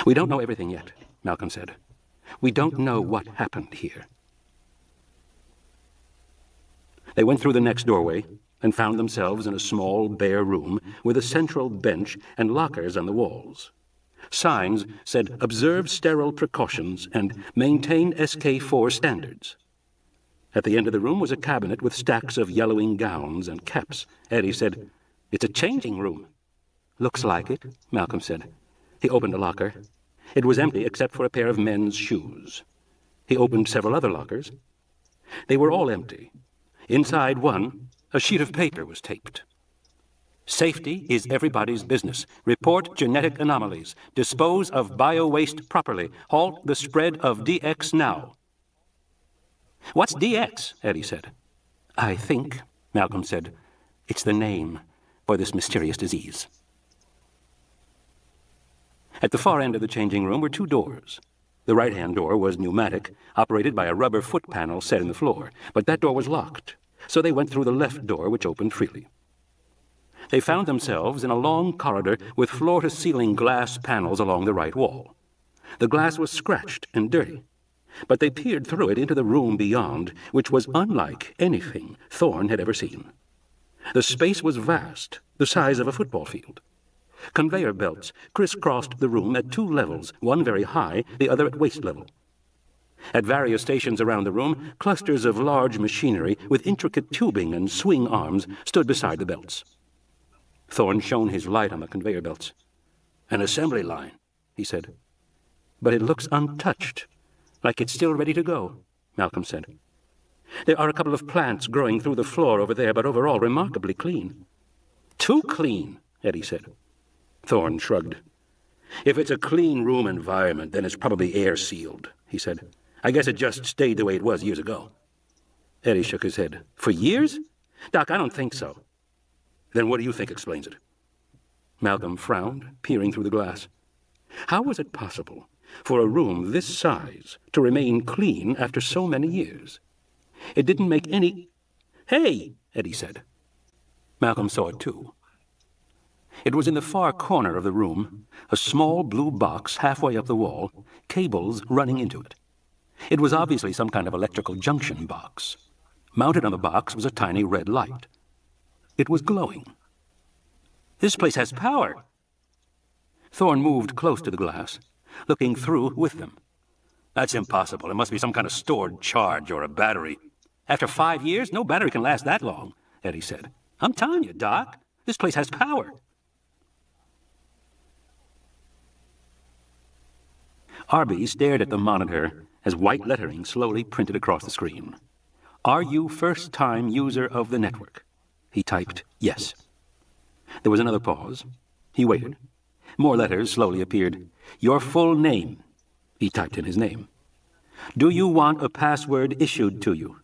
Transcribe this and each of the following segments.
"We don't know everything yet," Malcolm said. "We don't know what happened here." They went through the next doorway and found themselves in a small, bare room with a central bench and lockers on the walls. Signs said, "Observe sterile precautions and maintain SK4 standards." At the end of the room was a cabinet with stacks of yellowing gowns and caps. Eddie said, "It's a changing room." "Looks like it," Malcolm said. He opened a locker. It was empty except for a pair of men's shoes. He opened several other lockers. They were all empty. Inside one, a sheet of paper was taped. "Safety is everybody's business. Report genetic anomalies. Dispose of bio-waste properly. Halt the spread of DX now." "What's DX?" Eddie said. "I think," Malcolm said, "it's the name for this mysterious disease." At the far end of the changing room were two doors. The right-hand door was pneumatic, operated by a rubber foot panel set in the floor, but that door was locked, so they went through the left door, which opened freely. They found themselves in a long corridor with floor-to-ceiling glass panels along the right wall. The glass was scratched and dirty, but they peered through it into the room beyond, which was unlike anything Thorne had ever seen. The space was vast, the size of a football field. Conveyor belts crisscrossed the room at two levels, one very high, the other at waist level. At various stations around the room, clusters of large machinery with intricate tubing and swing arms stood beside the belts. Thorne shone his light on the conveyor belts. "An assembly line," he said. "But it looks untouched, like it's still ready to go," Malcolm said. "There are a couple of plants growing through the floor over there, but overall remarkably clean." "Too clean," Eddie said. Thorne shrugged. "If it's a clean room environment, then it's probably air-sealed," he said. "I guess it just stayed the way it was years ago." Eddie shook his head. "For years? Doc, I don't think so." "Then what do you think explains it?" Malcolm frowned, peering through the glass. How was it possible for a room this size to remain clean after so many years? It didn't make any... "Hey!" Eddie said. Malcolm saw it too. It was in the far corner of the room, a small blue box halfway up the wall, cables running into it. It was obviously some kind of electrical junction box. Mounted on the box was a tiny red light. It was glowing. "This place has power." Thorne moved close to the glass, looking through with them. "That's impossible. It must be some kind of stored charge or a battery." "After 5 years, no battery can last that long," Eddie said. "I'm telling you, Doc, this place has power." Arby stared at the monitor as white lettering slowly printed across the screen. "Are you first-time user of the network?" He typed, "Yes." There was another pause. He waited. More letters slowly appeared. "Your full name." He typed in his name. "Do you want a password issued to you?"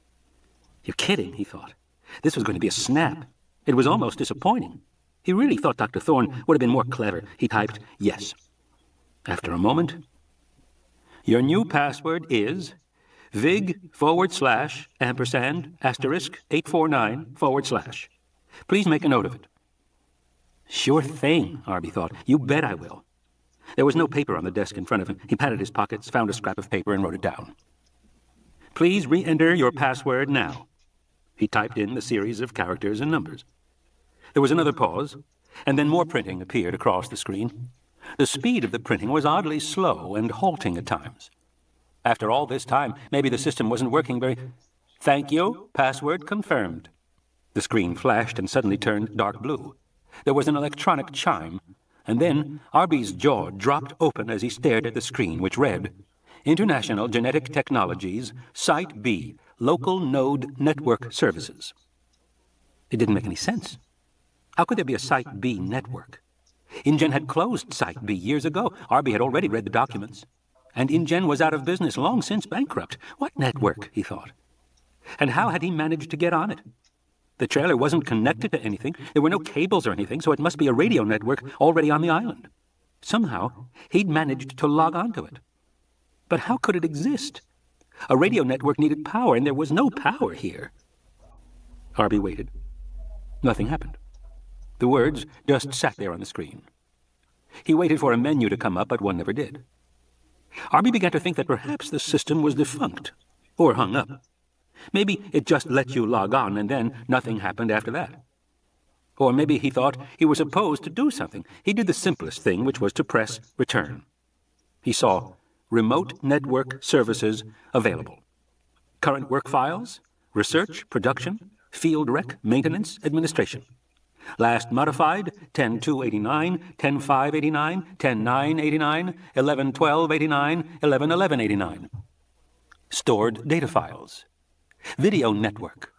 You're kidding, he thought. This was going to be a snap. It was almost disappointing. He really thought Dr. Thorne would have been more clever. He typed, "Yes." After a moment, "Your new password is VIG/&*849/. Please make a note of it." Sure thing, Arby thought. You bet I will. There was no paper on the desk in front of him. He patted his pockets, found a scrap of paper, and wrote it down. "Please re-enter your password now." He typed in the series of characters and numbers. There was another pause, and then more printing appeared across the screen. The speed of the printing was oddly slow and halting at times. After all this time, maybe the system wasn't working very... "Thank you. Password confirmed." The screen flashed and suddenly turned dark blue. There was an electronic chime, and then Arby's jaw dropped open as he stared at the screen, which read, "International Genetic Technologies, Site B, Local Node Network Services." It didn't make any sense. How could there be a Site B network? InGen had closed Site B years ago. Arby had already read the documents. And InGen was out of business, long since bankrupt. What network, he thought. And how had he managed to get on it? The trailer wasn't connected to anything. There were no cables or anything, so it must be a radio network already on the island. Somehow, he'd managed to log onto it. But how could it exist? A radio network needed power, and there was no power here. Arby waited. Nothing happened. The words just sat there on the screen. He waited for a menu to come up, but one never did. Arby began to think that perhaps the system was defunct, or hung up. Maybe it just let you log on, and then nothing happened after that. Or maybe he thought he was supposed to do something. He did the simplest thing, which was to press return. He saw remote network services available. Current work files, research, production, field rec, maintenance, administration. Last modified, 10-2-89, 10-5-89, 10-9-89, 11-12-89, 11-11-89. Stored data files. Video network.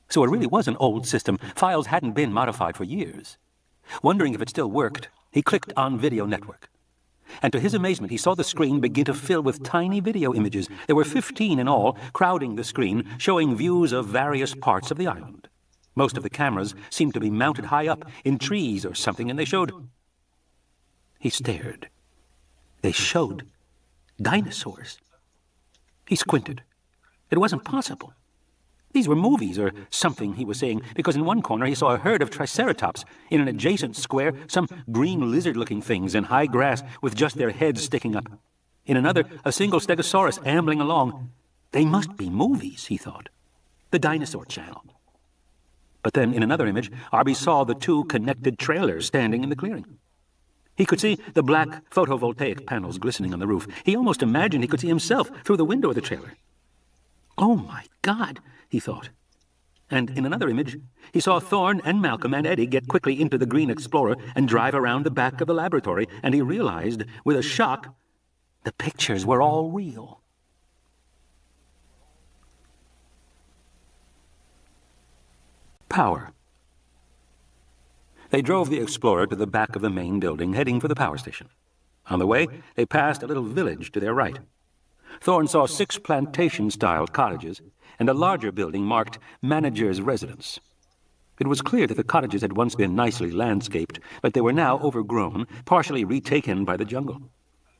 So it really was an old system. Files hadn't been modified for years. Wondering if it still worked, he clicked on Video Network. And to his amazement, he saw the screen begin to fill with tiny video images. There were 15 in all, crowding the screen, showing views of various parts of the island. Most of the cameras seemed to be mounted high up in trees or something, and they showed... He stared. They showed dinosaurs. He squinted. It wasn't possible. These were movies or something, he was saying, because in one corner he saw a herd of triceratops. In an adjacent square, some green lizard-looking things in high grass with just their heads sticking up. In another, a single stegosaurus ambling along. They must be movies, he thought. The Dinosaur Channel. But then, in another image, Arby saw the two connected trailers standing in the clearing. He could see the black photovoltaic panels glistening on the roof. He almost imagined he could see himself through the window of the trailer. Oh, my God, he thought. And in another image, he saw Thorne and Malcolm and Eddie get quickly into the Green Explorer and drive around the back of the laboratory, and he realized, with a shock, the pictures were all real. Power. They drove the Explorer to the back of the main building, heading for the power station. On the way, they passed a little village to their right. Thorne saw 6 plantation-style cottages and a larger building marked Manager's Residence. It was clear that the cottages had once been nicely landscaped, but they were now overgrown, partially retaken by the jungle.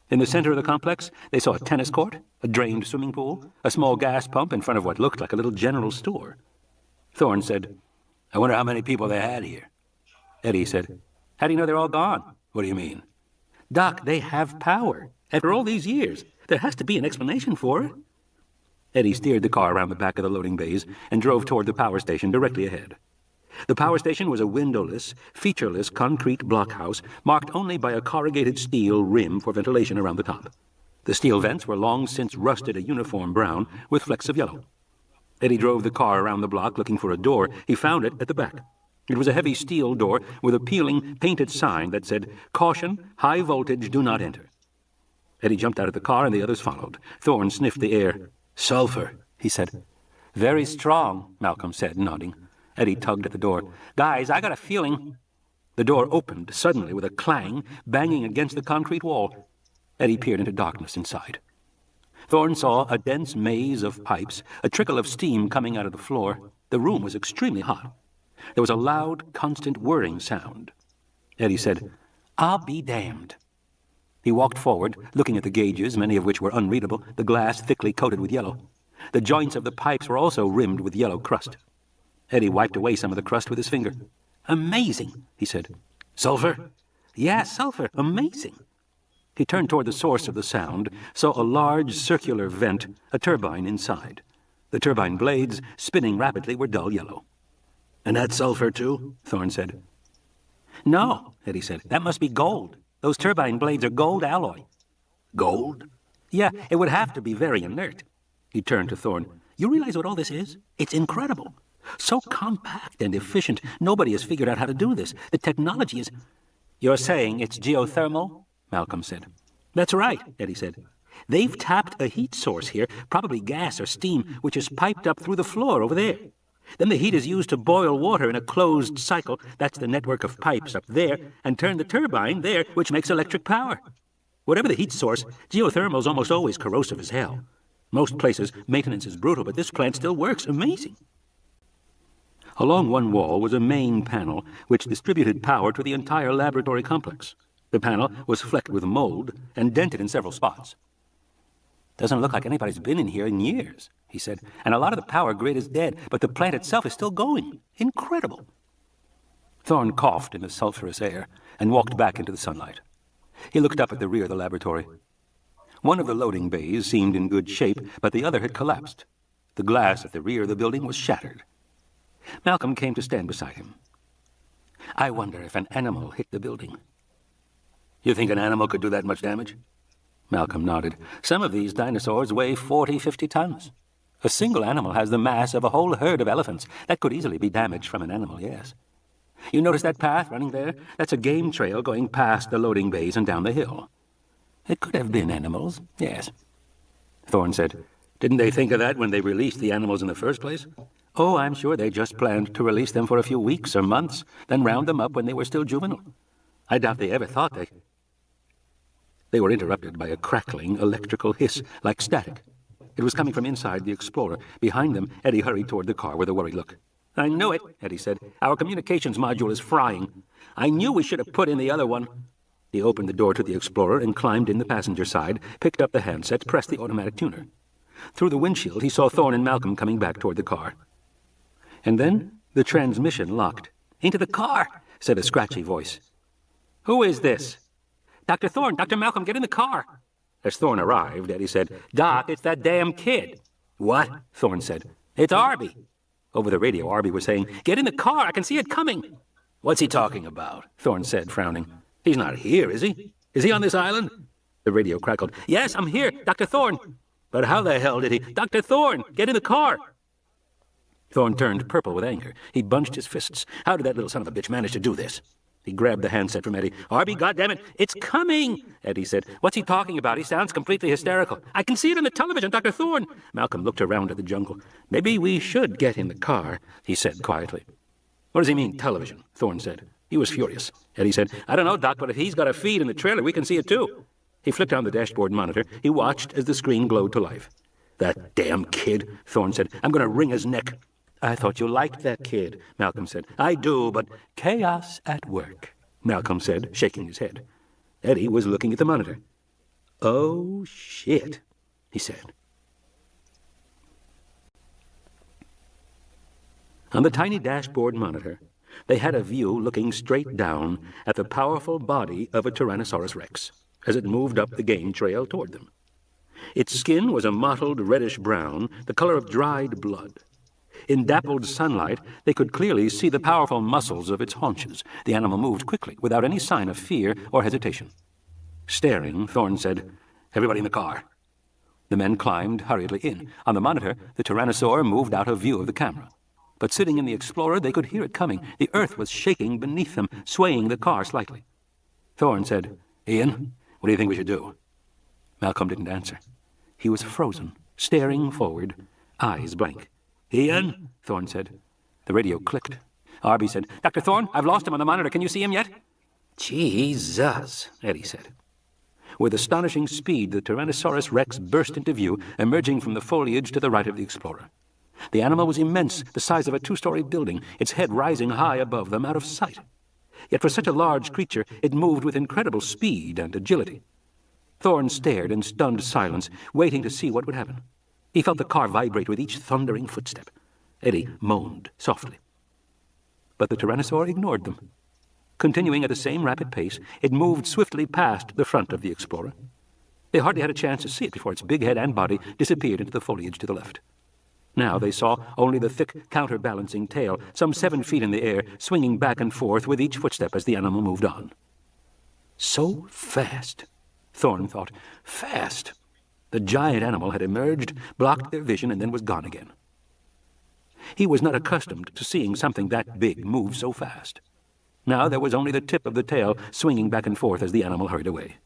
In the center of the complex, they saw a tennis court, a drained swimming pool, a small gas pump in front of what looked like a little general store. Thorne said, "I wonder how many people they had here." Eddie said, "How do you know they're all gone?" "What do you mean?" "Doc, they have power. After all these years, there has to be an explanation for it." Eddie steered the car around the back of the loading bays and drove toward the power station directly ahead. The power station was a windowless, featureless concrete blockhouse marked only by a corrugated steel rim for ventilation around the top. The steel vents were long since rusted a uniform brown with flecks of yellow. Eddie drove the car around the block looking for a door. He found it at the back. It was a heavy steel door with a peeling, painted sign that said, "Caution, high voltage, do not enter." Eddie jumped out of the car and the others followed. Thorne sniffed the air. "Sulfur," he said. "Very strong," Malcolm said, nodding. Eddie tugged at the door. "Guys, I got a feeling..." The door opened suddenly with a clang, banging against the concrete wall. Eddie peered into darkness inside. Thorne saw a dense maze of pipes, a trickle of steam coming out of the floor. The room was extremely hot. There was a loud, constant whirring sound. Eddie said, "I'll be damned." He walked forward, looking at the gauges, many of which were unreadable, the glass thickly coated with yellow. The joints of the pipes were also rimmed with yellow crust. Eddie wiped away some of the crust with his finger. "Amazing," he said. "Sulfur?" "Yeah, sulfur. Amazing." He turned toward the source of the sound, saw a large circular vent, a turbine inside. The turbine blades, spinning rapidly, were dull yellow. "And that's sulfur, too?" Thorne said. "No," Eddie said. "That must be gold. Those turbine blades are gold alloy." "Gold?" "Yeah, it would have to be very inert." He turned to Thorne. "You realize what all this is? It's incredible. So compact and efficient. Nobody has figured out how to do this. The technology is..." "You're saying it's geothermal?" Malcolm said. "That's right," Eddie said. "They've tapped a heat source here, probably gas or steam, which is piped up through the floor over there. Then the heat is used to boil water in a closed cycle, that's the network of pipes up there, and turn the turbine there, which makes electric power. Whatever the heat source, geothermal's almost always corrosive as hell. Most places, maintenance is brutal, but this plant still works. Amazing." Along one wall was a main panel which distributed power to the entire laboratory complex. The panel was flecked with mold and dented in several spots. "Doesn't look like anybody's been in here in years," he said. "And a lot of the power grid is dead, but the plant itself is still going. Incredible." Thorne coughed in the sulphurous air and walked back into the sunlight. He looked up at the rear of the laboratory. One of the loading bays seemed in good shape, but the other had collapsed. The glass at the rear of the building was shattered. Malcolm came to stand beside him. "I wonder if an animal hit the building." "You think an animal could do that much damage?" Malcolm nodded. "Some of these dinosaurs weigh 40, 50 tons. A single animal has the mass of a whole herd of elephants. That could easily be damaged from an animal, yes. You notice that path running there? That's a game trail going past the loading bays and down the hill. It could have been animals, yes." Thorne said, "Didn't they think of that when they released the animals in the first place?" "Oh, I'm sure they just planned to release them for a few weeks or months, then round them up when they were still juvenile. I doubt they ever thought they—" They were interrupted by a crackling electrical hiss, like static. It was coming from inside the Explorer. Behind them, Eddie hurried toward the car with a worried look. "I knew it," Eddie said. "Our communications module is frying. I knew we should have put in the other one." He opened the door to the Explorer and climbed in the passenger side, picked up the handset, pressed the automatic tuner. Through the windshield, he saw Thorne and Malcolm coming back toward the car. And then the transmission locked. "Into the car," said a scratchy voice. "Who is this?" "Dr. Thorne, Dr. Malcolm, get in the car." As Thorne arrived, Eddie said, "Doc, it's that damn kid." "What?" Thorne said. "It's Arby." Over the radio, Arby was saying, "Get in the car, I can see it coming." "What's he talking about?" Thorne said, frowning. "He's not here, is he? Is he on this island?" The radio crackled. "Yes, I'm here, Dr. Thorne." "But how the hell did he—" "Dr. Thorne, get in the car." Thorne turned purple with anger. He bunched his fists. How did that little son of a bitch manage to do this? He grabbed the handset from Eddie. "Arby, goddammit, it's coming," Eddie said. "What's he talking about? He sounds completely hysterical." "I can see it on the television, Dr. Thorne." Malcolm looked around at the jungle. "Maybe we should get in the car," he said quietly. "What does he mean, television?" Thorne said. He was furious. Eddie said, "I don't know, Doc, but if he's got a feed in the trailer, we can see it too." He flicked on the dashboard monitor. He watched as the screen glowed to life. "That damn kid," Thorne said. "I'm going to wring his neck." "I thought you liked that kid," Malcolm said. "I do, but—" "Chaos at work," Malcolm said, shaking his head. Eddie was looking at the monitor. "Oh, shit," he said. On the tiny dashboard monitor, they had a view looking straight down at the powerful body of a Tyrannosaurus Rex as it moved up the game trail toward them. Its skin was a mottled reddish-brown, the color of dried blood. In dappled sunlight, they could clearly see the powerful muscles of its haunches. The animal moved quickly, without any sign of fear or hesitation. Staring, Thorne said, "Everybody in the car." The men climbed hurriedly in. On the monitor, the Tyrannosaur moved out of view of the camera. But sitting in the Explorer, they could hear it coming. The earth was shaking beneath them, swaying the car slightly. Thorne said, "Ian, what do you think we should do?" Malcolm didn't answer. He was frozen, staring forward, eyes blank. "Ian?" Thorne said. The radio clicked. Arby said, "Dr. Thorne, I've lost him on the monitor. Can you see him yet?" "Jesus," Eddie said. With astonishing speed, the Tyrannosaurus Rex burst into view, emerging from the foliage to the right of the Explorer. The animal was immense, the size of a two-story building, its head rising high above them, out of sight. Yet for such a large creature, it moved with incredible speed and agility. Thorne stared in stunned silence, waiting to see what would happen. He felt the car vibrate with each thundering footstep. Eddie moaned softly. But the Tyrannosaur ignored them. Continuing at the same rapid pace, it moved swiftly past the front of the Explorer. They hardly had a chance to see it before its big head and body disappeared into the foliage to the left. Now they saw only the thick, counterbalancing tail, some 7 feet in the air, swinging back and forth with each footstep as the animal moved on. So fast, Thorne thought. Fast. The giant animal had emerged, blocked their vision, and then was gone again. He was not accustomed to seeing something that big move so fast. Now there was only the tip of the tail swinging back and forth as the animal hurried away.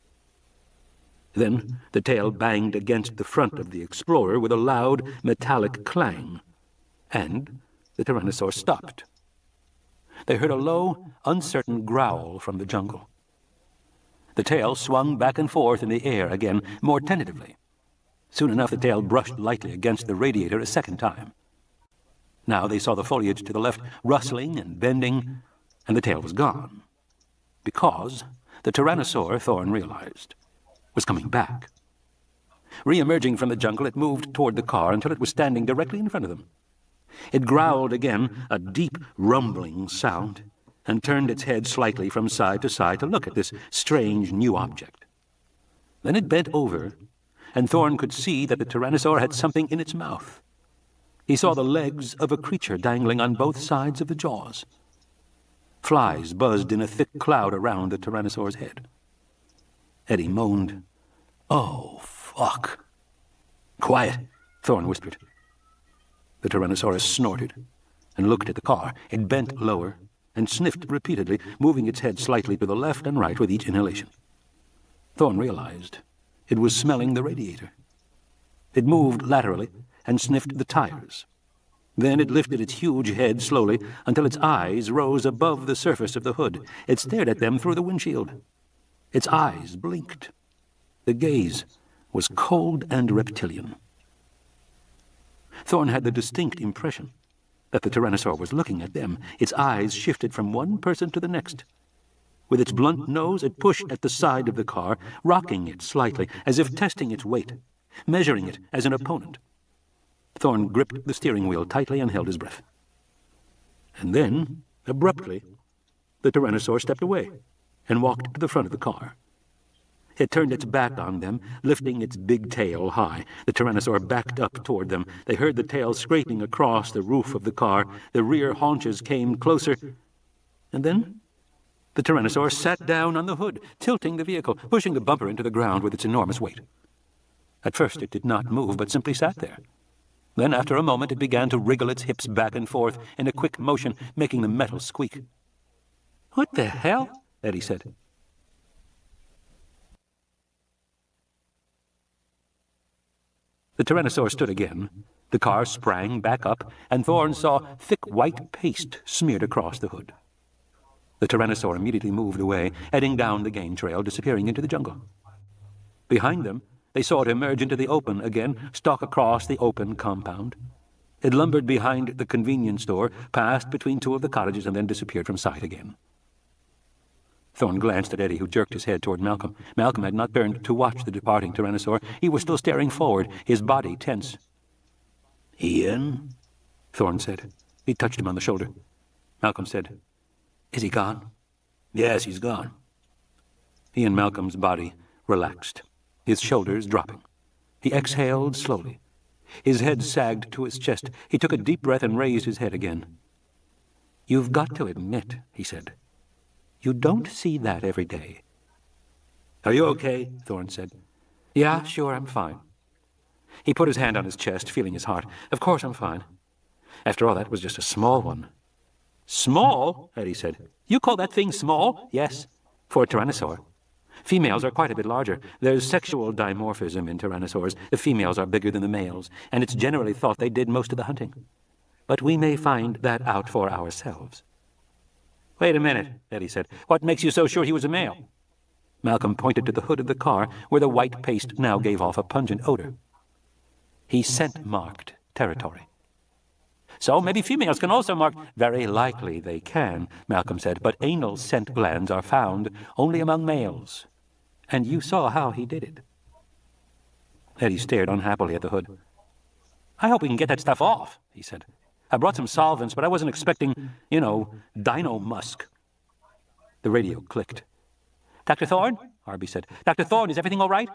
Then the tail banged against the front of the Explorer with a loud, metallic clang, and the Tyrannosaur stopped. They heard a low, uncertain growl from the jungle. The tail swung back and forth in the air again, more tentatively. Soon enough, the tail brushed lightly against the radiator a second time. Now they saw the foliage to the left rustling and bending, and the tail was gone. Because the Tyrannosaur, Thorne realized, was coming back. Re-emerging from the jungle, it moved toward the car until it was standing directly in front of them. It growled again, a deep, rumbling sound, and turned its head slightly from side to side to look at this strange new object. Then it bent over, and Thorne could see that the tyrannosaur had something in its mouth. He saw the legs of a creature dangling on both sides of the jaws. Flies buzzed in a thick cloud around the tyrannosaur's head. Eddie moaned, "Oh, fuck." "Quiet," Thorne whispered. The Tyrannosaurus snorted and looked at the car. It bent lower and sniffed repeatedly, moving its head slightly to the left and right with each inhalation. Thorne realized it was smelling the radiator. It moved laterally and sniffed the tires. Then it lifted its huge head slowly until its eyes rose above the surface of the hood. It stared at them through the windshield. Its eyes blinked. The gaze was cold and reptilian. Thorne had the distinct impression that the Tyrannosaur was looking at them. Its eyes shifted from one person to the next. With its blunt nose, it pushed at the side of the car, rocking it slightly, as if testing its weight, measuring it as an opponent. Thorne gripped the steering wheel tightly and held his breath. And then, abruptly, the Tyrannosaur stepped away and walked to the front of the car. It turned its back on them, lifting its big tail high. The Tyrannosaur backed up toward them. They heard the tail scraping across the roof of the car. The rear haunches came closer. And then the Tyrannosaur sat down on the hood, tilting the vehicle, pushing the bumper into the ground with its enormous weight. At first it did not move, but simply sat there. Then, after a moment, it began to wriggle its hips back and forth in a quick motion, making the metal squeak. "What the hell?" Eddie said. The Tyrannosaur stood again. The car sprang back up, and Thorne saw thick white paste smeared across the hood. The Tyrannosaur immediately moved away, heading down the game trail, disappearing into the jungle. Behind them, they saw it emerge into the open again, stalk across the open compound. It lumbered behind the convenience store, passed between two of the cottages, and then disappeared from sight again. Thorne glanced at Eddie, who jerked his head toward Malcolm. Malcolm had not turned to watch the departing Tyrannosaur. He was still staring forward, his body tense. "Ian?" Thorne said. He touched him on the shoulder. Malcolm said, "Is he gone?" "Yes, he's gone." Ian Malcolm's body relaxed, his shoulders dropping. He exhaled slowly. His head sagged to his chest. He took a deep breath and raised his head again. "You've got to admit," he said, "you don't see that every day." "Are you okay?" Thorne said. "Yeah, sure, I'm fine." He put his hand on his chest, feeling his heart. "Of course I'm fine. After all, that was just a small one." "Small?" Eddie said. "You call that thing small?" "Yes, for a Tyrannosaur. Females are quite a bit larger. There's sexual dimorphism in Tyrannosaurs. The females are bigger than the males, and it's generally thought they did most of the hunting. But we may find that out for ourselves." "Wait a minute," Eddie said. "What makes you so sure he was a male?" Malcolm pointed to the hood of the car, where the white paste now gave off a pungent odor. "He scent-marked territory." "So maybe females can also mark—" "Very likely they can," Malcolm said, "but anal scent glands are found only among males. And you saw how he did it." Eddie stared unhappily at the hood. "I hope we can get that stuff off," he said. "I brought some solvents, but I wasn't expecting, dino musk." The radio clicked. "Dr. Thorne?" Arby said. "Dr. Thorne, is everything all right?"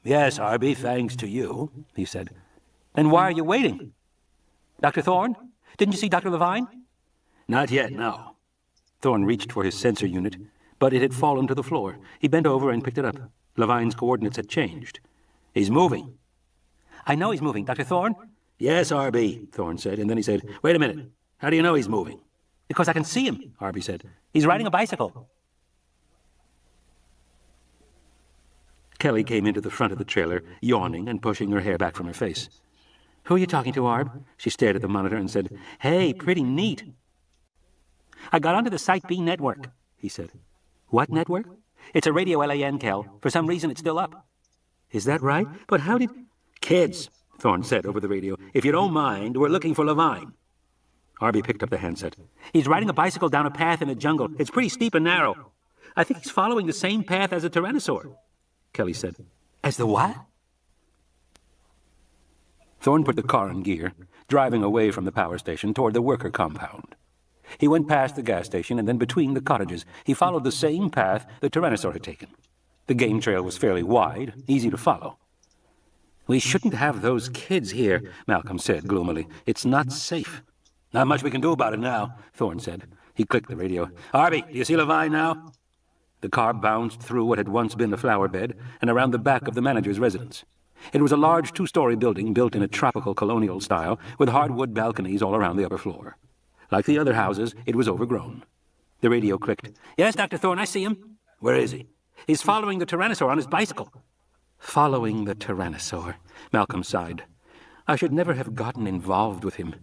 "Yes, Arby, thanks to you," he said. "Then why are you waiting?" "Dr. Thorne? Didn't you see Dr. Levine?" "Not yet, no." Thorne reached for his sensor unit, but it had fallen to the floor. He bent over and picked it up. Levine's coordinates had changed. "He's moving." "I know he's moving. Dr. Thorne?" "Yes, Arby," Thorne said, and then he said, "Wait a minute. How do you know he's moving?" "Because I can see him," Arby said. "He's riding a bicycle." Kelly came into the front of the trailer, yawning and pushing her hair back from her face. "Who are you talking to, Arb?" She stared at the monitor and said, "Hey, pretty neat." "I got onto the Site B network," he said. "What network?" "It's a radio LAN, Kel. For some reason, it's still up." "Is that right? But how did—" "Kids," Thorne said over the radio, "if you don't mind, we're looking for Levine." Arby picked up the handset. "He's riding a bicycle down a path in the jungle. It's pretty steep and narrow. I think he's following the same path as a Tyrannosaur," Kelly said. "As the what?" Thorne put the car in gear, driving away from the power station toward the worker compound. He went past the gas station and then between the cottages. He followed the same path the Tyrannosaur had taken. The game trail was fairly wide, easy to follow. "We shouldn't have those kids here," Malcolm said gloomily. "It's not safe." "Not much we can do about it now," Thorne said. He clicked the radio. "Arby, do you see Levine now?" The car bounced through what had once been a flower bed and around the back of the manager's residence. It was a large two-story building built in a tropical colonial style with hardwood balconies all around the upper floor. Like the other houses, it was overgrown. The radio clicked. "Yes, Dr. Thorne, I see him." "Where is he?" "He's following the Tyrannosaur on his bicycle." Following the Tyrannosaur, Malcolm sighed. "I should never have gotten involved with him."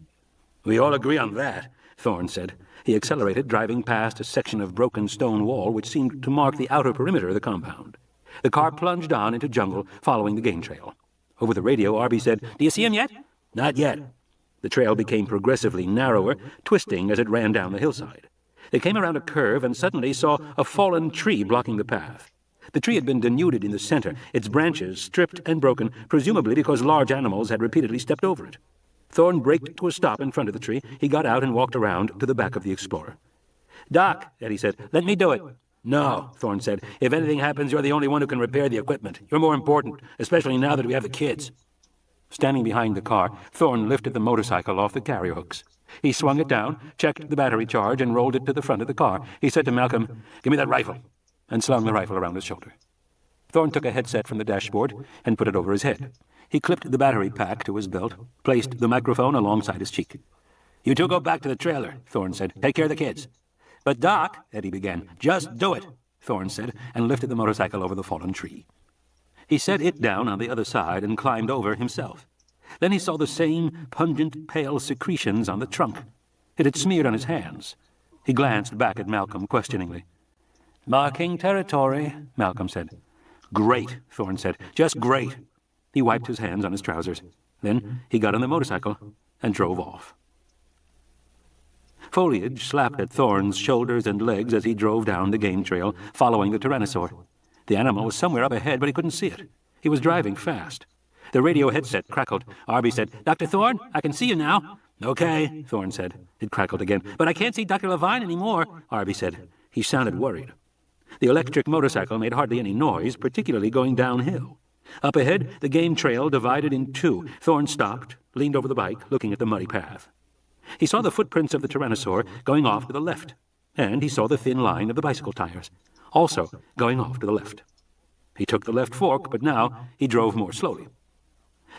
"We all agree on that," Thorne said. He accelerated, driving past a section of broken stone wall which seemed to mark the outer perimeter of the compound. The car plunged on into jungle, following the game trail. Over the radio, Arby said, "Do you see him yet?" "Not yet." The trail became progressively narrower, twisting as it ran down the hillside. They came around a curve and suddenly saw a fallen tree blocking the path. The tree had been denuded in the center, its branches stripped and broken, presumably because large animals had repeatedly stepped over it. Thorne braked to a stop in front of the tree. He got out and walked around to the back of the Explorer. "Doc," Eddie said, "let me do it." "No," Thorne said. "If anything happens, you're the only one who can repair the equipment. You're more important, especially now that we have the kids." Standing behind the car, Thorne lifted the motorcycle off the carrier hooks. He swung it down, checked the battery charge, and rolled it to the front of the car. He said to Malcolm, "Give me that rifle," and slung the rifle around his shoulder. Thorne took a headset from the dashboard and put it over his head. He clipped the battery pack to his belt, placed the microphone alongside his cheek. "You two go back to the trailer," Thorne said. "Take care of the kids." "But, Doc," Eddie began. "Just do it," Thorne said, and lifted the motorcycle over the fallen tree. He set it down on the other side and climbed over himself. Then he saw the same pungent, pale secretions on the trunk. It had smeared on his hands. He glanced back at Malcolm questioningly. "Marking territory," Malcolm said. "Great," Thorne said. "Just great." He wiped his hands on his trousers. Then he got on the motorcycle and drove off. Foliage slapped at Thorne's shoulders and legs as he drove down the game trail, following the Tyrannosaur. The animal was somewhere up ahead, but he couldn't see it. He was driving fast. The radio headset crackled. Arby said, "Dr. Thorne, I can see you now." "Okay," Thorne said. It crackled again. "But I can't see Dr. Levine anymore," Arby said. He sounded worried. The electric motorcycle made hardly any noise, particularly going downhill. Up ahead, the game trail divided in two. Thorne stopped, leaned over the bike, looking at the muddy path. He saw the footprints of the Tyrannosaur going off to the left, and he saw the thin line of the bicycle tires, also going off to the left. He took the left fork, but now he drove more slowly.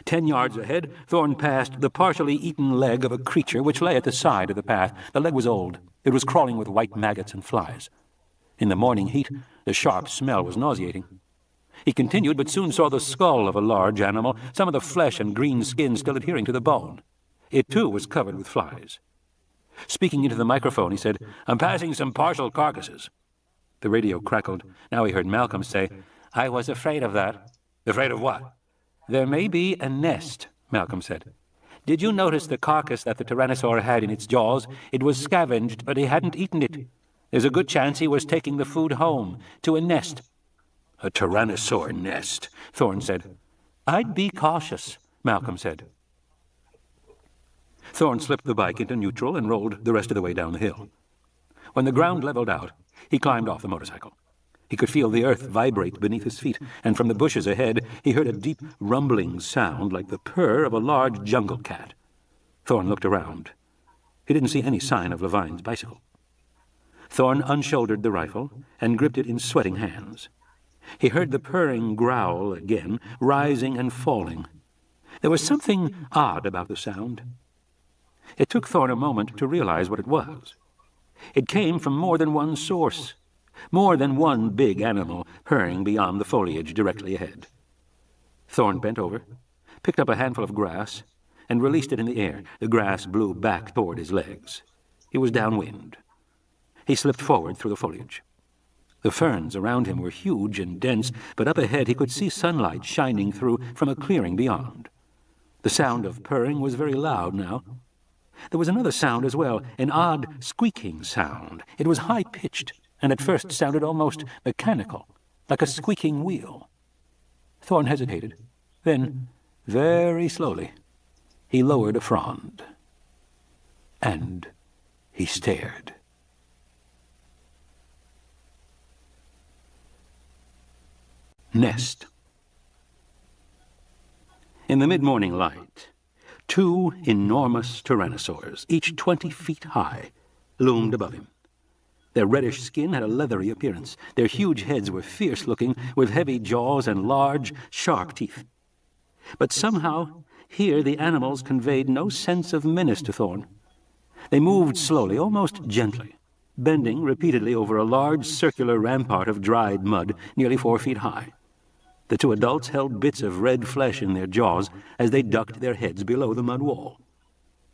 10 yards ahead, Thorne passed the partially eaten leg of a creature which lay at the side of the path. The leg was old. It was crawling with white maggots and flies. In the morning heat, the sharp smell was nauseating. He continued, but soon saw the skull of a large animal, some of the flesh and green skin still adhering to the bone. It, too, was covered with flies. Speaking into the microphone, he said, "I'm passing some partial carcasses." The radio crackled. Now he heard Malcolm say, "I was afraid of that." "Afraid of what?" "There may be a nest," Malcolm said. "Did you notice the carcass that the Tyrannosaur had in its jaws? It was scavenged, but he hadn't eaten it. There's a good chance he was taking the food home, to a nest." "A Tyrannosaur nest," Thorne said. "I'd be cautious," Malcolm said. Thorne slipped the bike into neutral and rolled the rest of the way down the hill. When the ground leveled out, he climbed off the motorcycle. He could feel the earth vibrate beneath his feet, and from the bushes ahead he heard a deep rumbling sound like the purr of a large jungle cat. Thorne looked around. He didn't see any sign of Levine's bicycle. Thorne unshouldered the rifle and gripped it in sweating hands. He heard the purring growl again, rising and falling. There was something odd about the sound. It took Thorne a moment to realize what it was. It came from more than one source, more than one big animal purring beyond the foliage directly ahead. Thorne bent over, picked up a handful of grass, and released it in the air. The grass blew back toward his legs. He was downwind. He slipped forward through the foliage. The ferns around him were huge and dense, but up ahead he could see sunlight shining through from a clearing beyond. The sound of purring was very loud now. There was another sound as well, an odd squeaking sound. It was high-pitched, and at first sounded almost mechanical, like a squeaking wheel. Thorne hesitated. Then, very slowly, he lowered a frond. And He stared. Nest. In the mid-morning light, two enormous tyrannosaurs, each 20 feet high, loomed above him. Their reddish skin had a leathery appearance. Their huge heads were fierce-looking, with heavy jaws and large, sharp teeth. But somehow, here the animals conveyed no sense of menace to Thorne. They moved slowly, almost gently, bending repeatedly over a large circular rampart of dried mud nearly 4 feet high. The two adults held bits of red flesh in their jaws as they ducked their heads below the mud wall.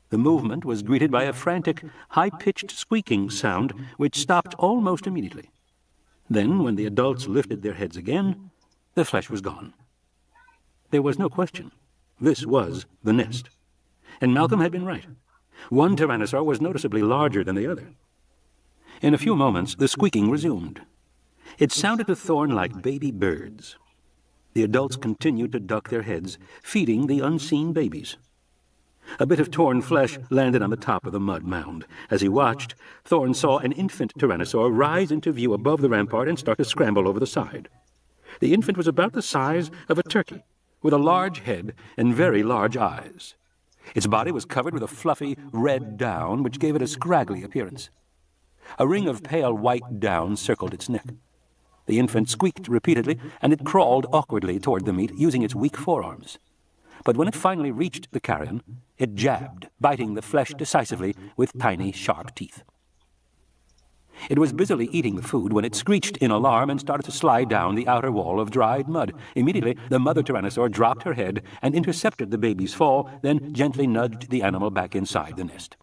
The movement was greeted by a frantic, high-pitched squeaking sound which stopped almost immediately. Then, when the adults lifted their heads again, the flesh was gone. There was no question. This was the nest. And Malcolm had been right. One tyrannosaur was noticeably larger than the other. In a few moments, the squeaking resumed. It sounded to Thorne like baby birds. The adults continued to duck their heads, feeding the unseen babies. A bit of torn flesh landed on the top of the mud mound. As he watched, Thorne saw an infant tyrannosaur rise into view above the rampart and start to scramble over the side. The infant was about the size of a turkey, with a large head and very large eyes. Its body was covered with a fluffy red down, which gave it a scraggly appearance. A ring of pale white down circled its neck. The infant squeaked repeatedly, and it crawled awkwardly toward the meat, using its weak forearms. But when it finally reached the carrion, it jabbed, biting the flesh decisively with tiny, sharp teeth. It was busily eating the food when it screeched in alarm and started to slide down the outer wall of dried mud. Immediately, the mother tyrannosaur dropped her head and intercepted the baby's fall, then gently nudged the animal back inside the nest.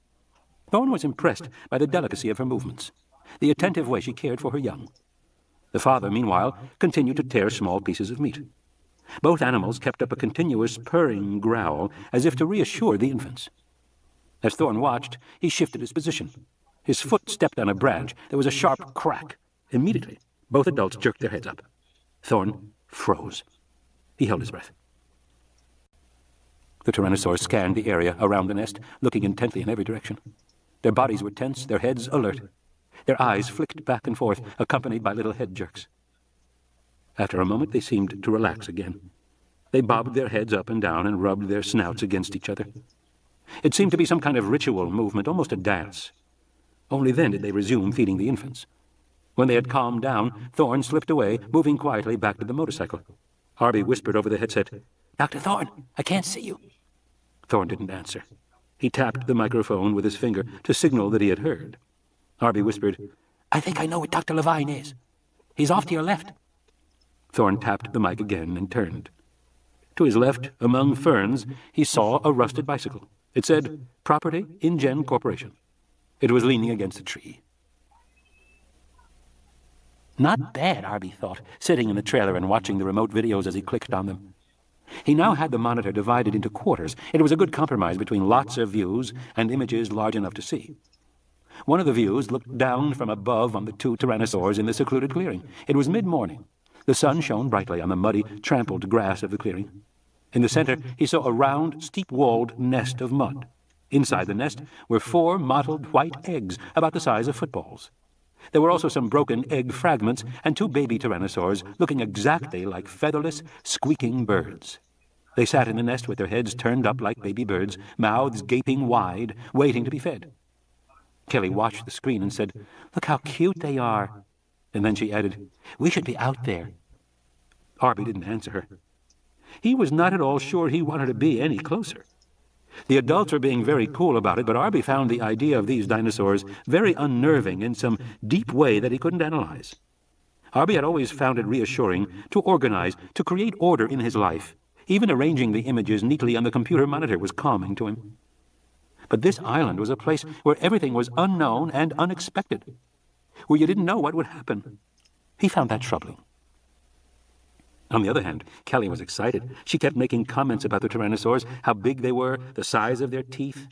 Thorne was impressed by the delicacy of her movements, the attentive way she cared for her young. The father, meanwhile, continued to tear small pieces of meat. Both animals kept up a continuous purring growl, as if to reassure the infants. As Thorne watched, he shifted his position. His foot stepped on a branch. There was a sharp crack. Immediately, both adults jerked their heads up. Thorne froze. He held his breath. The tyrannosaurs scanned the area around the nest, looking intently in every direction. Their bodies were tense, their heads alert. Their eyes flicked back and forth, accompanied by little head jerks. After a moment, they seemed to relax again. They bobbed their heads up and down and rubbed their snouts against each other. It seemed to be some kind of ritual movement, almost a dance. Only then did they resume feeding the infants. When they had calmed down, Thorne slipped away, moving quietly back to the motorcycle. Harvey whispered over the headset, "Dr. Thorne, I can't see you." Thorne didn't answer. He tapped the microphone with his finger to signal that he had heard. Harvey whispered, "I think I know what Dr. Levine is. He's off to your left." Thorne tapped the mic again and turned. To his left, among ferns, he saw a rusted bicycle. It said, "Property InGen Corporation." It was leaning against a tree. Not bad, Harvey thought, sitting in the trailer and watching the remote videos as he clicked on them. He now had the monitor divided into quarters. It was a good compromise between lots of views and images large enough to see. One of the views looked down from above on the two tyrannosaurs in the secluded clearing. It was mid-morning. The sun shone brightly on the muddy, trampled grass of the clearing. In the center, he saw a round, steep-walled nest of mud. Inside the nest were 4 mottled white eggs about the size of footballs. There were also some broken egg fragments and 2 baby tyrannosaurs looking exactly like featherless, squeaking birds. They sat in the nest with their heads turned up like baby birds, mouths gaping wide, waiting to be fed. Kelly watched the screen and said, "Look how cute they are." And then she added, "We should be out there." Harvey didn't answer her. He was not at all sure he wanted to be any closer. The adults were being very cool about it, but Harvey found the idea of these dinosaurs very unnerving in some deep way that he couldn't analyze. Harvey had always found it reassuring to organize, to create order in his life. Even arranging the images neatly on the computer monitor was calming to him. But this island was a place where everything was unknown and unexpected, where you didn't know what would happen. He found that troubling. On the other hand, Kelly was excited. She kept making comments about the tyrannosaurs, how big they were, the size of their teeth.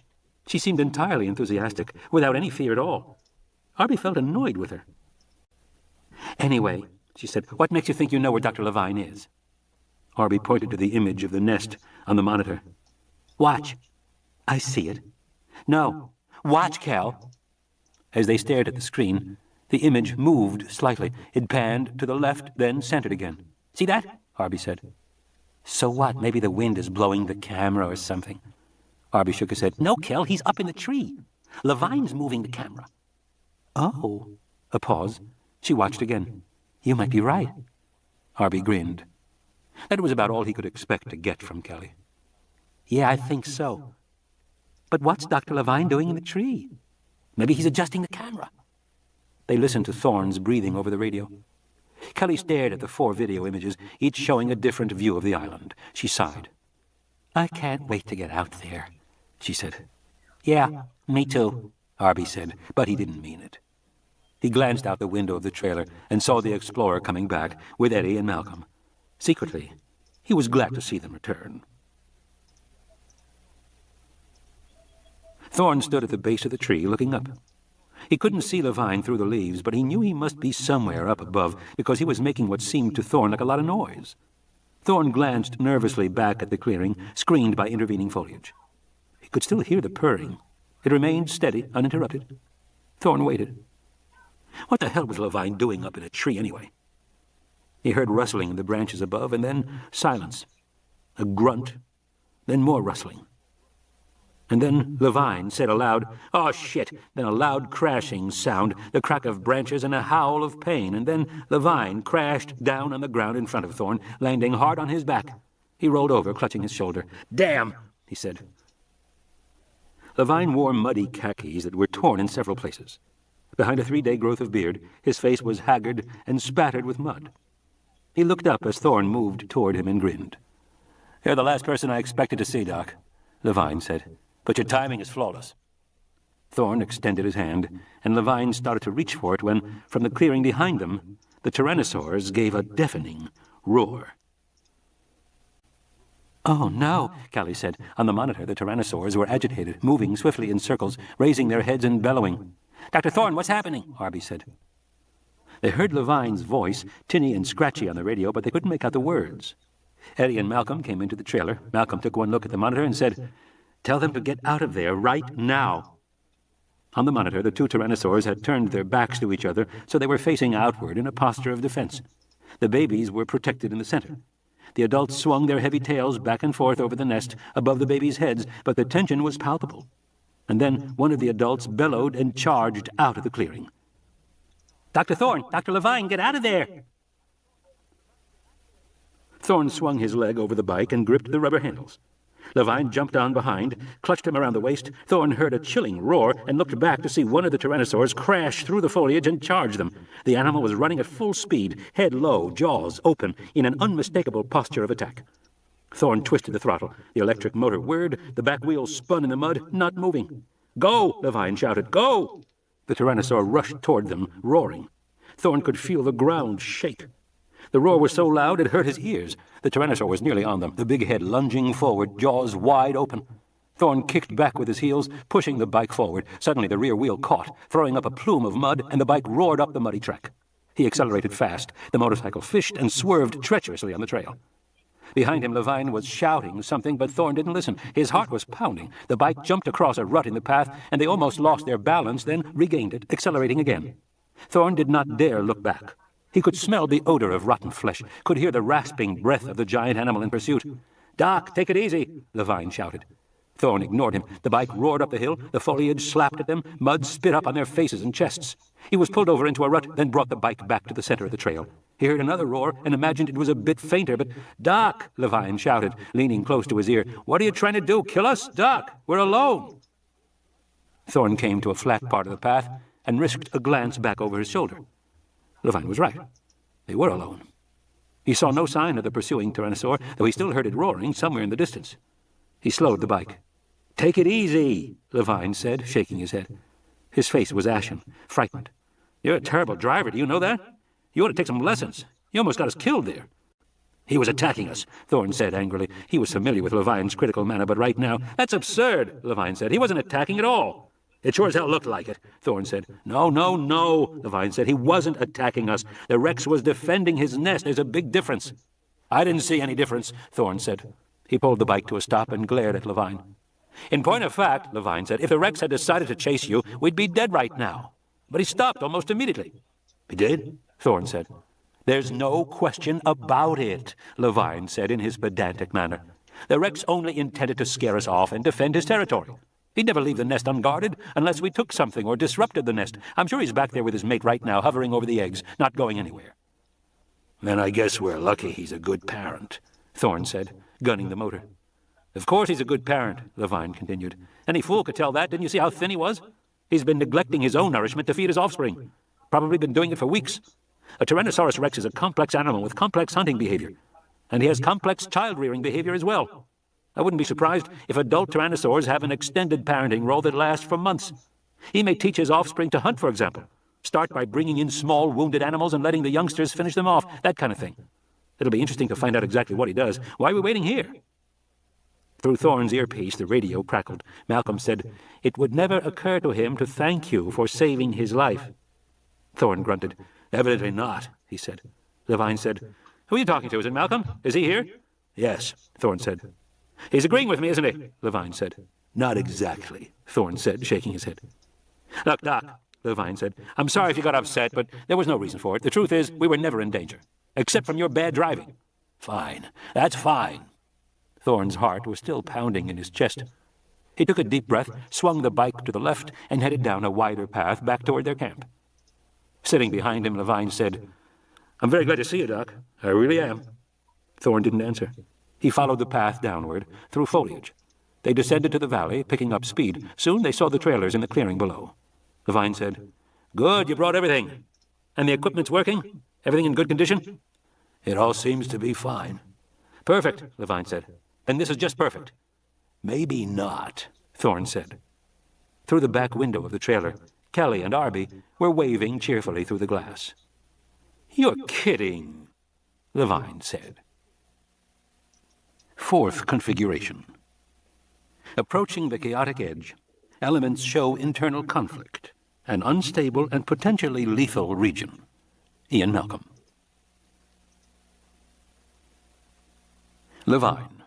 She seemed entirely enthusiastic, without any fear at all. Harvey felt annoyed with her. "Anyway," she said, "what makes you think you know where Dr. Levine is?" Harvey pointed to the image of the nest on the monitor. "Watch." "I see it." "No. Watch, Cal." As they stared at the screen, the image moved slightly. It panned to the left, then centered again. "See that?" Arby said. "So what? Maybe the wind is blowing the camera or something." Arby shook his head. "No, Kel, he's up in the tree. Levine's moving the camera." "Oh." A pause. She watched again. "You might be right." Arby grinned. That was about all he could expect to get from Kelly. "Yeah, I think so. But what's Dr. Levine doing in the tree? Maybe he's adjusting the camera." They listened to Thorne's breathing over the radio. Kelly stared at the 4 video images, each showing a different view of the island. She sighed. "I can't wait to get out there," she said. "Yeah, me too," Arby said, but he didn't mean it. He glanced out the window of the trailer and saw the Explorer coming back with Eddie and Malcolm. Secretly, he was glad to see them return. Thorne stood at the base of the tree, looking up. He couldn't see Levine through the leaves, but he knew he must be somewhere up above because he was making what seemed to Thorne like a lot of noise. Thorne glanced nervously back at the clearing, screened by intervening foliage. He could still hear the purring. It remained steady, uninterrupted. Thorne waited. What the hell was Levine doing up in a tree anyway? He heard rustling in the branches above, and then silence. A grunt, then more rustling. And then Levine said aloud, "Oh, shit!" Then a loud crashing sound, the crack of branches, and a howl of pain. And then Levine crashed down on the ground in front of Thorne, landing hard on his back. He rolled over, clutching his shoulder. "Damn!" he said. Levine wore muddy khakis that were torn in several places. Behind a 3-day growth of beard, his face was haggard and spattered with mud. He looked up as Thorne moved toward him and grinned. "You're the last person I expected to see, Doc," Levine said. "But your timing is flawless." Thorne extended his hand, and Levine started to reach for it when, from the clearing behind them, the tyrannosaurs gave a deafening roar. "Oh, no," Callie said. On the monitor, the tyrannosaurs were agitated, moving swiftly in circles, raising their heads and bellowing. "Dr. Thorne, what's happening?" Arby said. They heard Levine's voice, tinny and scratchy on the radio, but they couldn't make out the words. Eddie and Malcolm came into the trailer. Malcolm took one look at the monitor and said, "Tell them to get out of there right now." On the monitor, the 2 tyrannosaurs had turned their backs to each other, so they were facing outward in a posture of defense. The babies were protected in the center. The adults swung their heavy tails back and forth over the nest above the babies' heads, but the tension was palpable. And then one of the adults bellowed and charged out of the clearing. "Dr. Thorne! Dr. Levine, get out of there!" Thorne swung his leg over the bike and gripped the rubber handles. Levine jumped on behind, clutched him around the waist. Thorne heard a chilling roar and looked back to see one of the tyrannosaurs crash through the foliage and charge them. The animal was running at full speed, head low, jaws open, in an unmistakable posture of attack. Thorne twisted the throttle. The electric motor whirred. The back wheels spun in the mud, not moving. "Go!" Levine shouted. "Go!" The tyrannosaur rushed toward them, roaring. Thorne could feel the ground shake. The roar was so loud it hurt his ears. The tyrannosaur was nearly on them, the big head lunging forward, jaws wide open. Thorne kicked back with his heels, pushing the bike forward. Suddenly the rear wheel caught, throwing up a plume of mud, and the bike roared up the muddy track. He accelerated fast. The motorcycle fished and swerved treacherously on the trail. Behind him, Levine was shouting something, but Thorne didn't listen. His heart was pounding. The bike jumped across a rut in the path, and they almost lost their balance, then regained it, accelerating again. Thorne did not dare look back. He could smell the odor of rotten flesh, could hear the rasping breath of the giant animal in pursuit. "Doc, take it easy," Levine shouted. Thorne ignored him. The bike roared up the hill. The foliage slapped at them. Mud spit up on their faces and chests. He was pulled over into a rut, then brought the bike back to the center of the trail. He heard another roar and imagined it was a bit fainter, but "Doc," Levine shouted, leaning close to his ear. "What are you trying to do? Kill us? Doc, we're alone." Thorne came to a flat part of the path and risked a glance back over his shoulder. Levine was right. They were alone. He saw no sign of the pursuing tyrannosaur, though he still heard it roaring somewhere in the distance. He slowed the bike. "Take it easy," Levine said, shaking his head. His face was ashen, frightened. "You're a terrible driver, do you know that? You ought to take some lessons. You almost got us killed there." "He was attacking us," Thorne said angrily. He was familiar with Levine's critical manner, but right now, "That's absurd," Levine said. "He wasn't attacking at all." "It sure as hell looked like it," Thorne said. No, Levine said. "He wasn't attacking us. The Rex was defending his nest. There's a big difference." "I didn't see any difference," Thorne said. He pulled the bike to a stop and glared at Levine. "In point of fact," Levine said, "if the Rex had decided to chase you, we'd be dead right now. but he stopped almost immediately. He did? Thorne said. There's no question about it, Levine said in his pedantic manner. The Rex only intended to scare us off and defend his territory. He'd never leave the nest unguarded unless we took something or disrupted the nest. I'm sure he's back there with his mate right now, hovering over the eggs, not going anywhere. Then I guess we're lucky he's a good parent, Thorne said, gunning the motor. Of course he's a good parent, Levine continued. Any fool could tell that. Didn't you see how thin he was? He's been neglecting his own nourishment to feed his offspring. Probably been doing it for weeks. A Tyrannosaurus Rex is a complex animal with complex hunting behavior. And he has complex child-rearing behavior as well. I wouldn't be surprised if adult tyrannosaurs have an extended parenting role that lasts for months. He may teach his offspring to hunt, for example. Start by bringing in small, wounded animals and letting the youngsters finish them off, that kind of thing. It'll be interesting to find out exactly what he does. Why are we waiting here? Through Thorne's earpiece, the radio crackled. Malcolm said, It would never occur to him to thank you for saving his life. Thorne grunted. Evidently not, he said. Levine said, Who are you talking to? Is it Malcolm? Is he here? Yes, Thorne said. He's agreeing with me, isn't he? Levine said. Not exactly, Thorne said, shaking his head. Look, Doc, Levine said, I'm sorry if you got upset, but there was no reason for it. The truth is, we were never in danger, except from your bad driving. Fine. That's fine. Thorne's heart was still pounding in his chest. He took a deep breath, swung the bike to the left, and headed down a wider path back toward their camp. Sitting behind him, Levine said, I'm very glad to see you, Doc. I really am. Thorne didn't answer. He followed the path downward, through foliage. They descended to the valley, picking up speed. Soon they saw the trailers in the clearing below. Levine said, Good, you brought everything. And the equipment's working? Everything in good condition? It all seems to be fine. Perfect, Levine said. Then this is just perfect. Maybe not, Thorne said. Through the back window of the trailer, Kelly and Arby were waving cheerfully through the glass. You're kidding, Levine said. Fourth configuration. Approaching the chaotic edge, elements show internal conflict, an unstable and potentially lethal region. Ian Malcolm. Levine.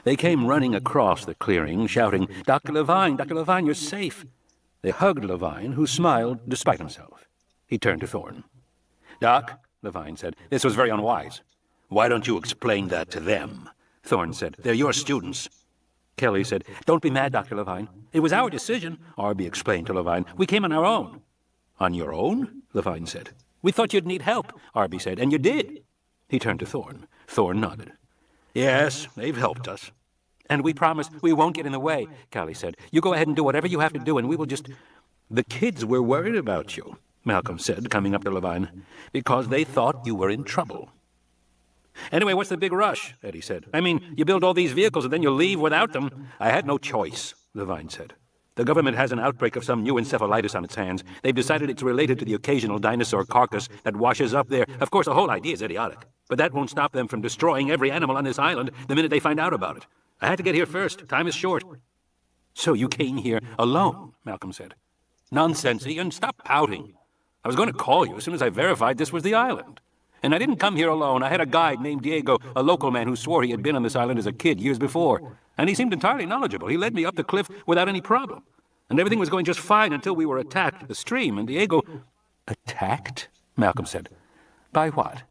They came running across the clearing, shouting, Dr. Levine, you're safe. They hugged Levine, who smiled despite himself. He turned to Thorne. Doc, Levine said, this was very unwise. Why don't you explain that to them? Thorne said. They're your students. Kelly said, Don't be mad, Dr. Levine. It was our decision, Arby explained to Levine. We came on our own. On your own? Levine said. We thought you'd need help, Arby said, and you did. He turned to Thorne. Thorne nodded. Yes, they've helped us. And we promise we won't get in the way, Kelly said. You go ahead and do whatever you have to do, and we will just... The kids were worried about you, Malcolm said, coming up to Levine, because they thought you were in trouble. Anyway, what's the big rush? Eddie said. I mean, you build all these vehicles and then you leave without them. I had no choice, Levine said. The government has an outbreak of some new encephalitis on its hands. They've decided it's related to the occasional dinosaur carcass that washes up there. Of course, the whole idea is idiotic. But that won't stop them from destroying every animal on this island the minute they find out about it. I had to get here first. Time is short. So you came here alone, Malcolm said. Nonsense, Ian. Stop pouting. I was going to call you as soon as I verified this was the island. And I didn't come here alone. I had a guide named Diego, a local man who swore he had been on this island as a kid years before. And he seemed entirely knowledgeable. He led me up the cliff without any problem. And everything was going just fine until we were attacked at the stream, and Diego... Attacked? Malcolm said. By what?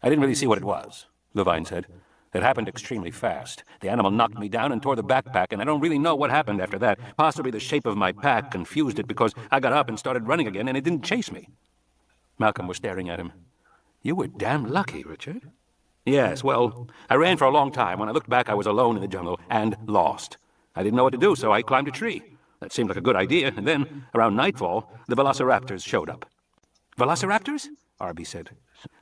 I didn't really see what it was, Levine said. It happened extremely fast. The animal knocked me down and tore the backpack, and I don't really know what happened after that. Possibly the shape of my pack confused it because I got up and started running again, and it didn't chase me. Malcolm was staring at him. You were damn lucky, Richard. Yes, well, I ran for a long time. When I looked back, I was alone in the jungle and lost. I didn't know what to do, so I climbed a tree. That seemed like a good idea, and then, around nightfall, the velociraptors showed up. Velociraptors? Arby said.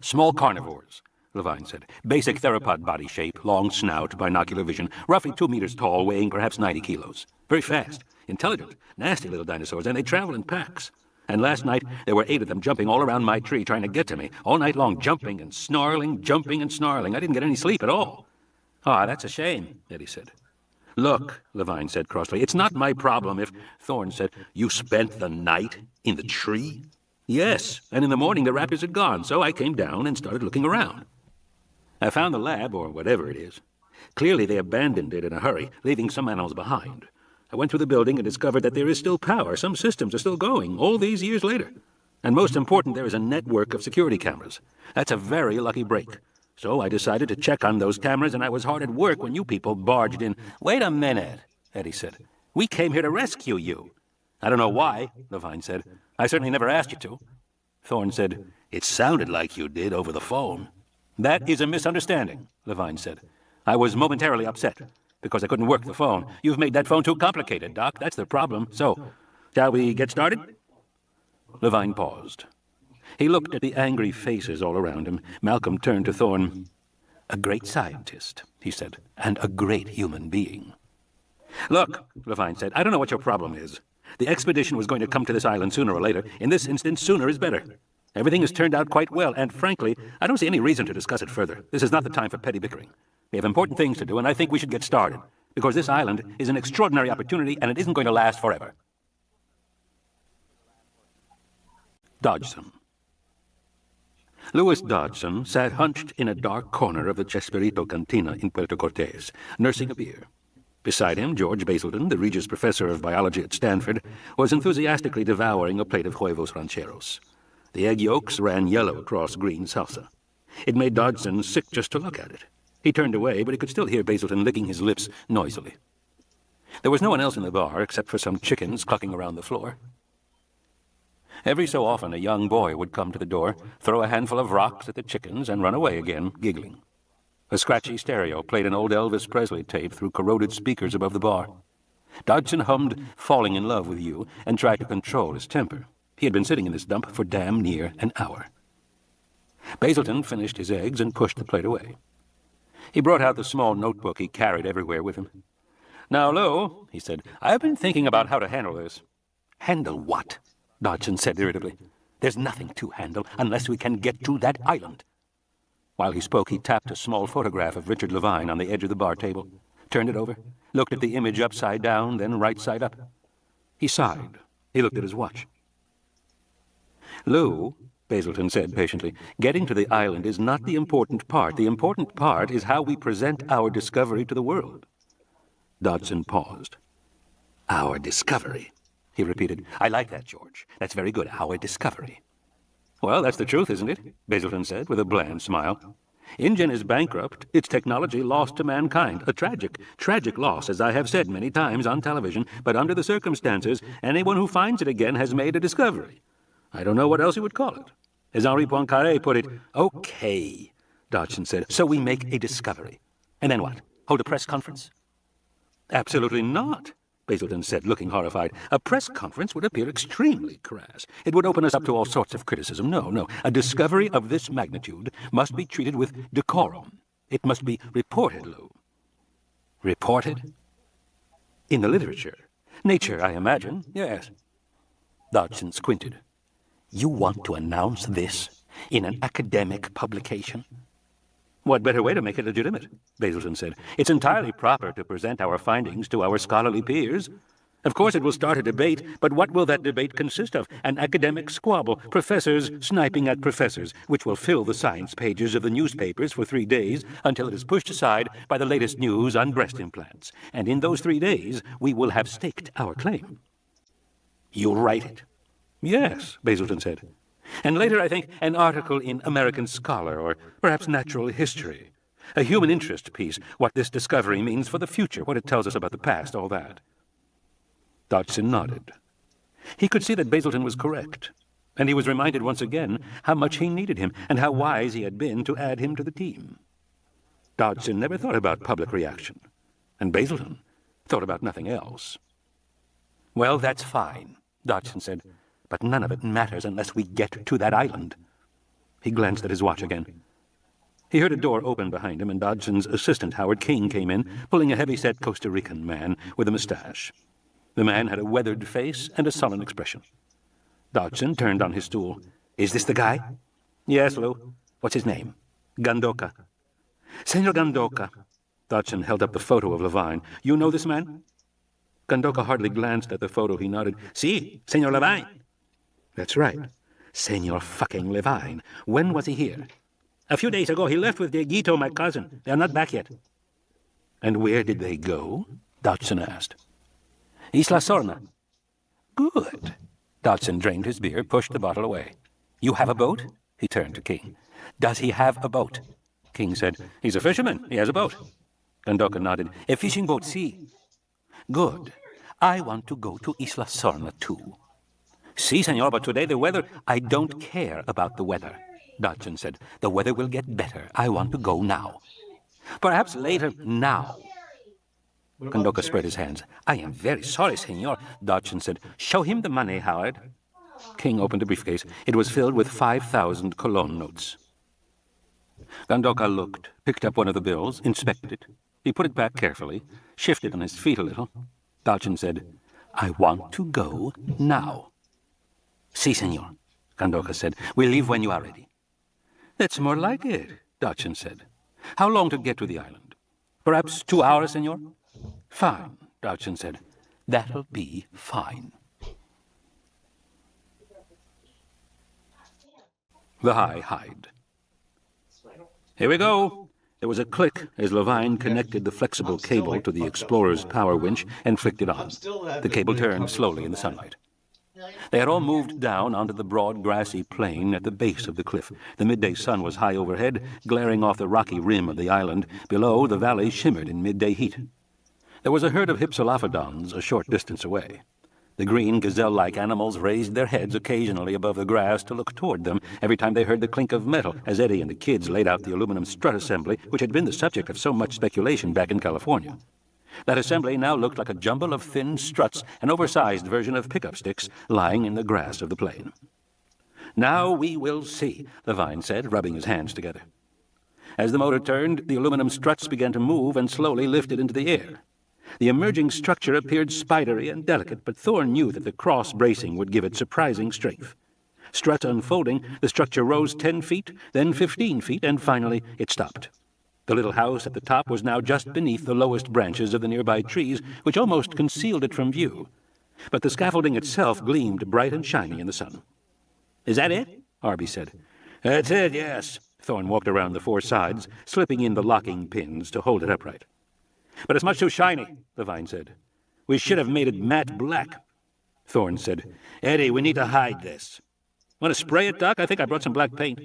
Small carnivores, Levine said. Basic theropod body shape, long snout, binocular vision, roughly 2 meters tall, weighing perhaps 90 kilos. Very fast, intelligent, nasty little dinosaurs, and they travel in packs. And last night, there were 8 of them jumping all around my tree trying to get to me, all night long, jumping and snarling, jumping and snarling. I didn't get any sleep at all. Ah, that's a shame, Eddie said. Look, Levine said crossly, it's not my problem if... Thorne said, you spent the night in the tree? Yes, and in the morning the raptors had gone, so I came down and started looking around. I found the lab, or whatever it is. Clearly they abandoned it in a hurry, leaving some animals behind. I went through the building and discovered that there is still power. Some systems are still going, all these years later. And most important, there is a network of security cameras. That's a very lucky break. So I decided to check on those cameras, and I was hard at work when you people barged in. Wait a minute, Eddie said. We came here to rescue you. I don't know why, Levine said. I certainly never asked you to. Thorne said, It sounded like you did over the phone. That is a misunderstanding, Levine said. I was momentarily upset because I couldn't work the phone. You've made that phone too complicated, Doc. That's the problem. So, shall we get started? Levine paused. He looked at the angry faces all around him. Malcolm turned to Thorne. A great scientist, he said, and a great human being. Look, Levine said, I don't know what your problem is. The expedition was going to come to this island sooner or later. In this instance, sooner is better. Everything has turned out quite well, and frankly, I don't see any reason to discuss it further. This is not the time for petty bickering. We have important things to do, and I think we should get started, because this island is an extraordinary opportunity, and it isn't going to last forever. Dodgson. Louis Dodgson sat hunched in a dark corner of the Chespirito Cantina in Puerto Cortes, nursing a beer. Beside him, George Basilton, the Regius Professor of Biology at Stanford, was enthusiastically devouring a plate of huevos rancheros. The egg yolks ran yellow across green salsa. It made Dodgson sick just to look at it. He turned away, but he could still hear Basilton licking his lips noisily. There was no one else in the bar except for some chickens clucking around the floor. Every so often a young boy would come to the door, throw a handful of rocks at the chickens, and run away again, giggling. A scratchy stereo played an old Elvis Presley tape through corroded speakers above the bar. Dodgson hummed Falling in Love with You and tried to control his temper. He had been sitting in this dump for damn near an hour. Basilton finished his eggs and pushed the plate away. He brought out the small notebook he carried everywhere with him. Now, Lou, he said, I've been thinking about how to handle this. Handle what? Dodgson said irritably. There's nothing to handle unless we can get to that island. While he spoke, he tapped a small photograph of Richard Levine on the edge of the bar table, turned it over, looked at the image upside down, then right side up. He sighed. He looked at his watch. Lou, Basilton said patiently, getting to the island is not the important part. The important part is how we present our discovery to the world. Dodgson paused. Our discovery, he repeated. I like that, George. That's very good, our discovery. Well, that's the truth, isn't it? Basilton said with a bland smile. InGen is bankrupt, its technology lost to mankind. A tragic loss, as I have said many times on television, but under the circumstances, anyone who finds it again has made a discovery. I don't know what else you would call it. As Henri Poincaré put it, okay, Dodgson said, so we make a discovery. And then what? Hold a press conference? Absolutely not, Basilton said, looking horrified. A press conference would appear extremely crass. It would open us up to all sorts of criticism. No. A discovery of this magnitude must be treated with decorum. It must be reported, Lou. Reported? In the literature. Nature, I imagine. Yes. Dodgson squinted. You want to announce this in an academic publication? What better way to make it legitimate? Basilton said. It's entirely proper to present our findings to our scholarly peers. Of course it will start a debate, but what will that debate consist of? An academic squabble, professors sniping at professors, which will fill the science pages of the newspapers for 3 days until it is pushed aside by the latest news on breast implants. And in those 3 days, we will have staked our claim. You'll write it. Yes, Basilton said. And later, I think, an article in American Scholar, or perhaps Natural History. A human interest piece, what this discovery means for the future, what it tells us about the past, all that. Dodgson nodded. He could see that Basilton was correct, and he was reminded once again how much he needed him, and how wise he had been to add him to the team. Dodgson never thought about public reaction, and Basilton thought about nothing else. Well, that's fine, Dodgson said. But none of it matters unless we get to that island. He glanced at his watch again. He heard a door open behind him, and Dodgson's assistant, Howard King, came in, pulling a heavy-set Costa Rican man with a mustache. The man had a weathered face and a sullen expression. Dodgson turned on his stool. Is this the guy? Yes, Lou. What's his name? Gandoka. Senor Gandoka. Dodgson held up the photo of Levine. You know this man? Gandoka hardly glanced at the photo. He nodded. Si, Senor Levine. That's right. Senor fucking Levine. When was he here? A few days ago. He left with Dieguito, my cousin. They're not back yet. And where did they go? Dodgson asked. Isla Sorna. Good. Dodgson drained his beer, pushed the bottle away. You have a boat? He turned to King. Does he have a boat? King said, He's a fisherman. He has a boat. Gandoka nodded. A fishing boat, see. Good. I want to go to Isla Sorna, too. Si, senor, but today the weather... I don't care about the weather, Dodgson said. The weather will get better. I want to go now. Perhaps later, now. Gandoka spread his hands. I am very sorry, senor, Dodgson said. Show him the money, Howard. King opened a briefcase. It was filled with 5,000 Cologne notes. Gandoka looked, picked up one of the bills, inspected it. He put it back carefully, shifted on his feet a little. Dodgson said, I want to go now. Si, senor, Gandoka said. We'll leave when you are ready. That's more like it, Dodgson said. How long to get to the island? Perhaps 2 hours, senor? Fine, Dodgson said. That'll be fine. The hide. Here we go. There was a click as Levine connected the flexible cable to the Explorer's power winch and flicked it on. The cable turned slowly in the sunlight. They had all moved down onto the broad grassy plain at the base of the cliff. The midday sun was high overhead, glaring off the rocky rim of the island. Below, the valley shimmered in midday heat. There was a herd of hypsilophodons a short distance away. The green, gazelle-like animals raised their heads occasionally above the grass to look toward them every time they heard the clink of metal as Eddie and the kids laid out the aluminum strut assembly which had been the subject of so much speculation back in California. That assembly now looked like a jumble of thin struts, an oversized version of pickup sticks lying in the grass of the plain. Now we will see, Levine said, rubbing his hands together. As the motor turned, the aluminum struts began to move and slowly lifted into the air. The emerging structure appeared spidery and delicate, but Thorne knew that the cross bracing would give it surprising strength. Strut unfolding, the structure rose 10 feet, then 15 feet, and finally it stopped. The little house at the top was now just beneath the lowest branches of the nearby trees, which almost concealed it from view. But the scaffolding itself gleamed bright and shiny in the sun. Is that it? Arby said. That's it, yes. Thorne walked around the 4 sides, slipping in the locking pins to hold it upright. But it's much too shiny, Levine said. We should have made it matte black. Thorne said, Eddie, we need to hide this. Want to spray it, Doc? I think I brought some black paint.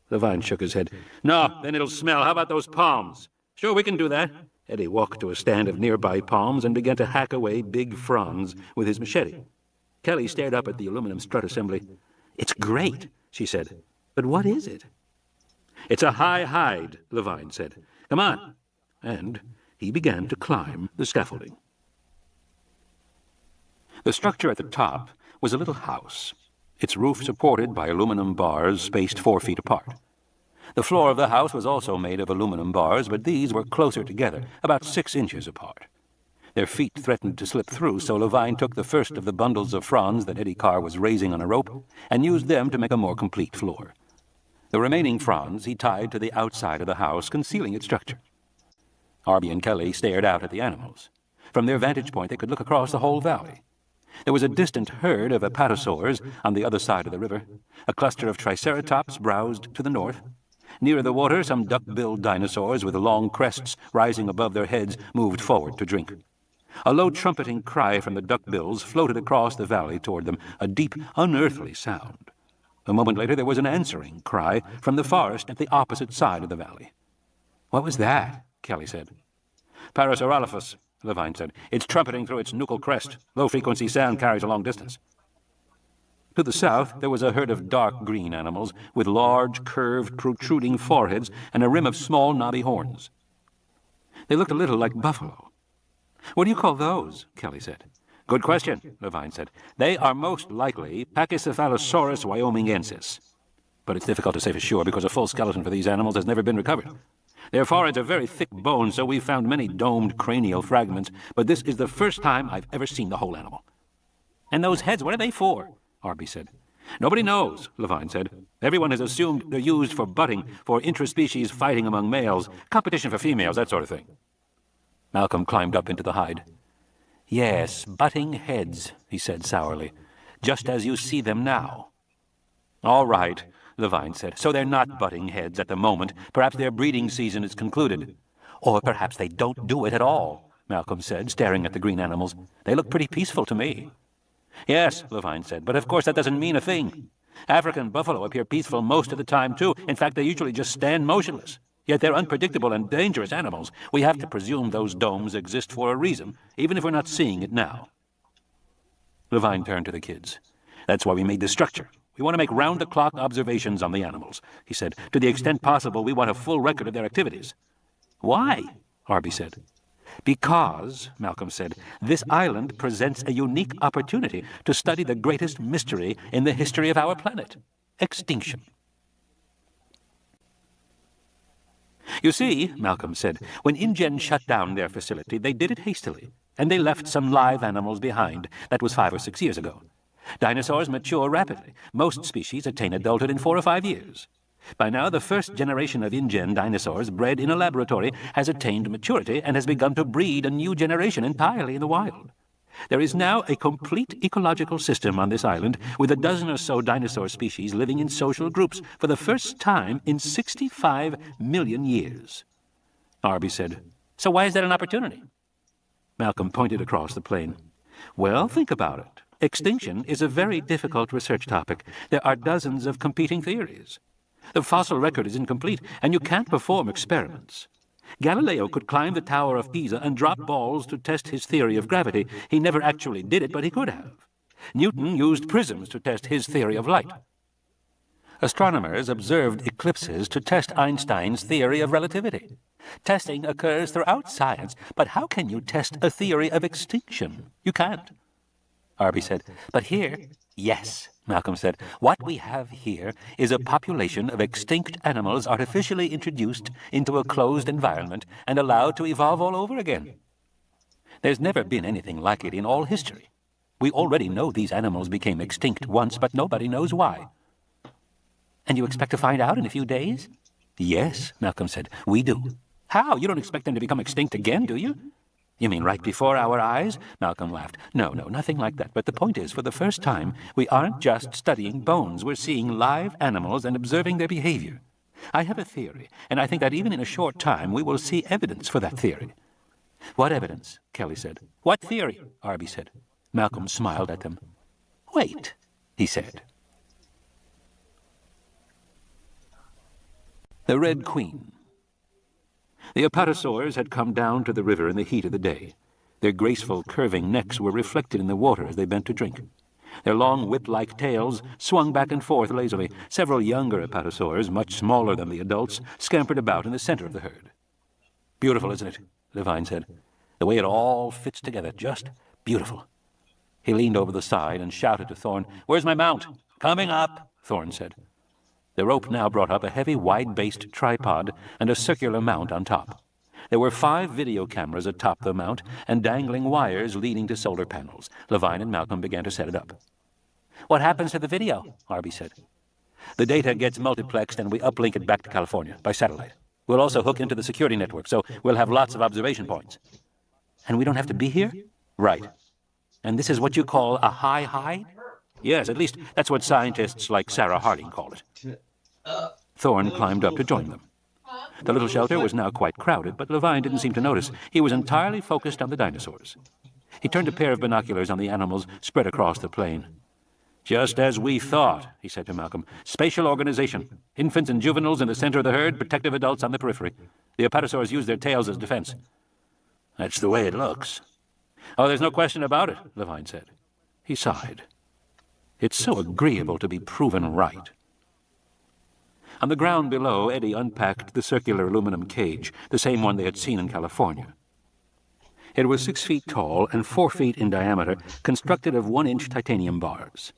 Levine shook his head. No, then it'll smell. How about those palms? Sure, we can do that. Eddie walked to a stand of nearby palms and began to hack away big fronds with his machete. Kelly stared up at the aluminum strut assembly. It's great, she said. But what is it? It's a high hide, Levine said. Come on. And he began to climb the scaffolding. The structure at the top was a little house, its roof supported by aluminum bars spaced 4 feet apart. The floor of the house was also made of aluminum bars, but these were closer together, about 6 inches apart. Their feet threatened to slip through, so Levine took the first of the bundles of fronds that Eddie Carr was raising on a rope and used them to make a more complete floor. The remaining fronds he tied to the outside of the house, concealing its structure. Arby and Kelly stared out at the animals. From their vantage point, they could look across the whole valley. There was a distant herd of apatosaurs on the other side of the river. A cluster of triceratops browsed to the north. Near the water, some duck-billed dinosaurs with long crests rising above their heads moved forward to drink. A low trumpeting cry from the duck-bills floated across the valley toward them, a deep, unearthly sound. A moment later, there was an answering cry from the forest at the opposite side of the valley. What was that? Kelly said. Parasaurolophus, Levine said. It's trumpeting through its nuchal crest. Low-frequency sound carries a long distance. To the south, there was a herd of dark green animals with large, curved, protruding foreheads and a rim of small, knobby horns. They looked a little like buffalo. What do you call those? Kelly said. Good question, Levine said. They are most likely Pachycephalosaurus wyomingensis. But it's difficult to say for sure because a full skeleton for these animals has never been recovered. Their foreheads are very thick bones, so we've found many domed cranial fragments, but this is the first time I've ever seen the whole animal. And those heads, what are they for? Arby said. Nobody knows, Levine said. Everyone has assumed they're used for butting, for intraspecies fighting among males, competition for females, that sort of thing. Malcolm climbed up into the hide. Yes, butting heads, he said sourly, just as you see them now. All right, Levine said. So they're not butting heads at the moment. Perhaps their breeding season is concluded. Or perhaps they don't do it at all, Malcolm said, staring at the green animals. "They look pretty peaceful to me." "Yes," Levine said, "but of course that doesn't mean a thing. African buffalo appear peaceful most of the time, too. In fact, they usually just stand motionless. Yet they're unpredictable and dangerous animals. We have to presume those domes exist for a reason, even if we're not seeing it now." Levine turned to the kids. "That's why we made this structure. We want to make round-the-clock observations on the animals," he said. "To the extent possible, we want a full record of their activities." "Why?" Arby said. "Because," Malcolm said, "this island presents a unique opportunity to study the greatest mystery in the history of our planet: extinction." "You see," Malcolm said, "when InGen shut down their facility, they did it hastily, and they left some live animals behind. That was 5 or 6 years ago. Dinosaurs mature rapidly. Most species attain adulthood in 4 or 5 years. By now, the first generation of InGen dinosaurs bred in a laboratory has attained maturity and has begun to breed a new generation entirely in the wild. There is now a complete ecological system on this island, with a dozen or so dinosaur species living in social groups for the first time in 65 million years." Arby said, "So why is that an opportunity?" Malcolm pointed across the plain. "Well, think about it. Extinction is a very difficult research topic. There are dozens of competing theories. The fossil record is incomplete, and you can't perform experiments. Galileo could climb the Tower of Pisa and drop balls to test his theory of gravity. He never actually did it, but he could have. Newton used prisms to test his theory of light. Astronomers observed eclipses to test Einstein's theory of relativity. Testing occurs throughout science, but how can you test a theory of extinction? You can't." Arby said, "But here, yes," Malcolm said. "What we have here is a population of extinct animals artificially introduced into a closed environment and allowed to evolve all over again. There's never been anything like it in all history. We already know these animals became extinct once, but nobody knows why." "And you expect to find out in a few days?" "Yes," Malcolm said, "we do." "How? You don't expect them to become extinct again, do you?" "You mean right before our eyes?" Malcolm laughed. No, nothing like that. But the point is, for the first time, we aren't just studying bones. We're seeing live animals and observing their behavior. I have a theory, and I think that even in a short time we will see evidence for that theory." "What evidence?" Kelly said. "What theory?" Arby said. Malcolm smiled at them. "Wait," he said. The Red Queen. The apatosaurs had come down to the river in the heat of the day. Their graceful, curving necks were reflected in the water as they bent to drink. Their long whip-like tails swung back and forth lazily. Several younger apatosaurs, much smaller than the adults, scampered about in the center of the herd. "Beautiful, isn't it?" Levine said. "The way it all fits together, just beautiful." He leaned over the side and shouted to Thorne, "Where's my mount?" "Coming up," Thorne said. The rope now brought up a heavy, wide-based tripod and a circular mount on top. There were 5 video cameras atop the mount and dangling wires leading to solar panels. Levine and Malcolm began to set it up. "What happens to the video?" Arby said. "The data gets multiplexed and we uplink it back to California by satellite. We'll also hook into the security network, so we'll have lots of observation points." "And we don't have to be here?" "Right. And this is what you call a high hide?" "Yes, at least that's what scientists like Sarah Harding call it." Thorne climbed up to join them. The little shelter was now quite crowded, but Levine didn't seem to notice. He was entirely focused on the dinosaurs. He turned a pair of binoculars on the animals spread across the plain. "Just as we thought," he said to Malcolm. "Spatial organization. Infants and juveniles in the center of the herd, protective adults on the periphery. The apatosaurs use their tails as defense." "That's the way it looks." "Oh, there's no question about it," Levine said. He sighed. "It's so agreeable to be proven right." On the ground below, Eddie unpacked the circular aluminum cage, the same one they had seen in California. It was 6 feet tall and 4 feet in diameter, constructed of 1-inch titanium bars.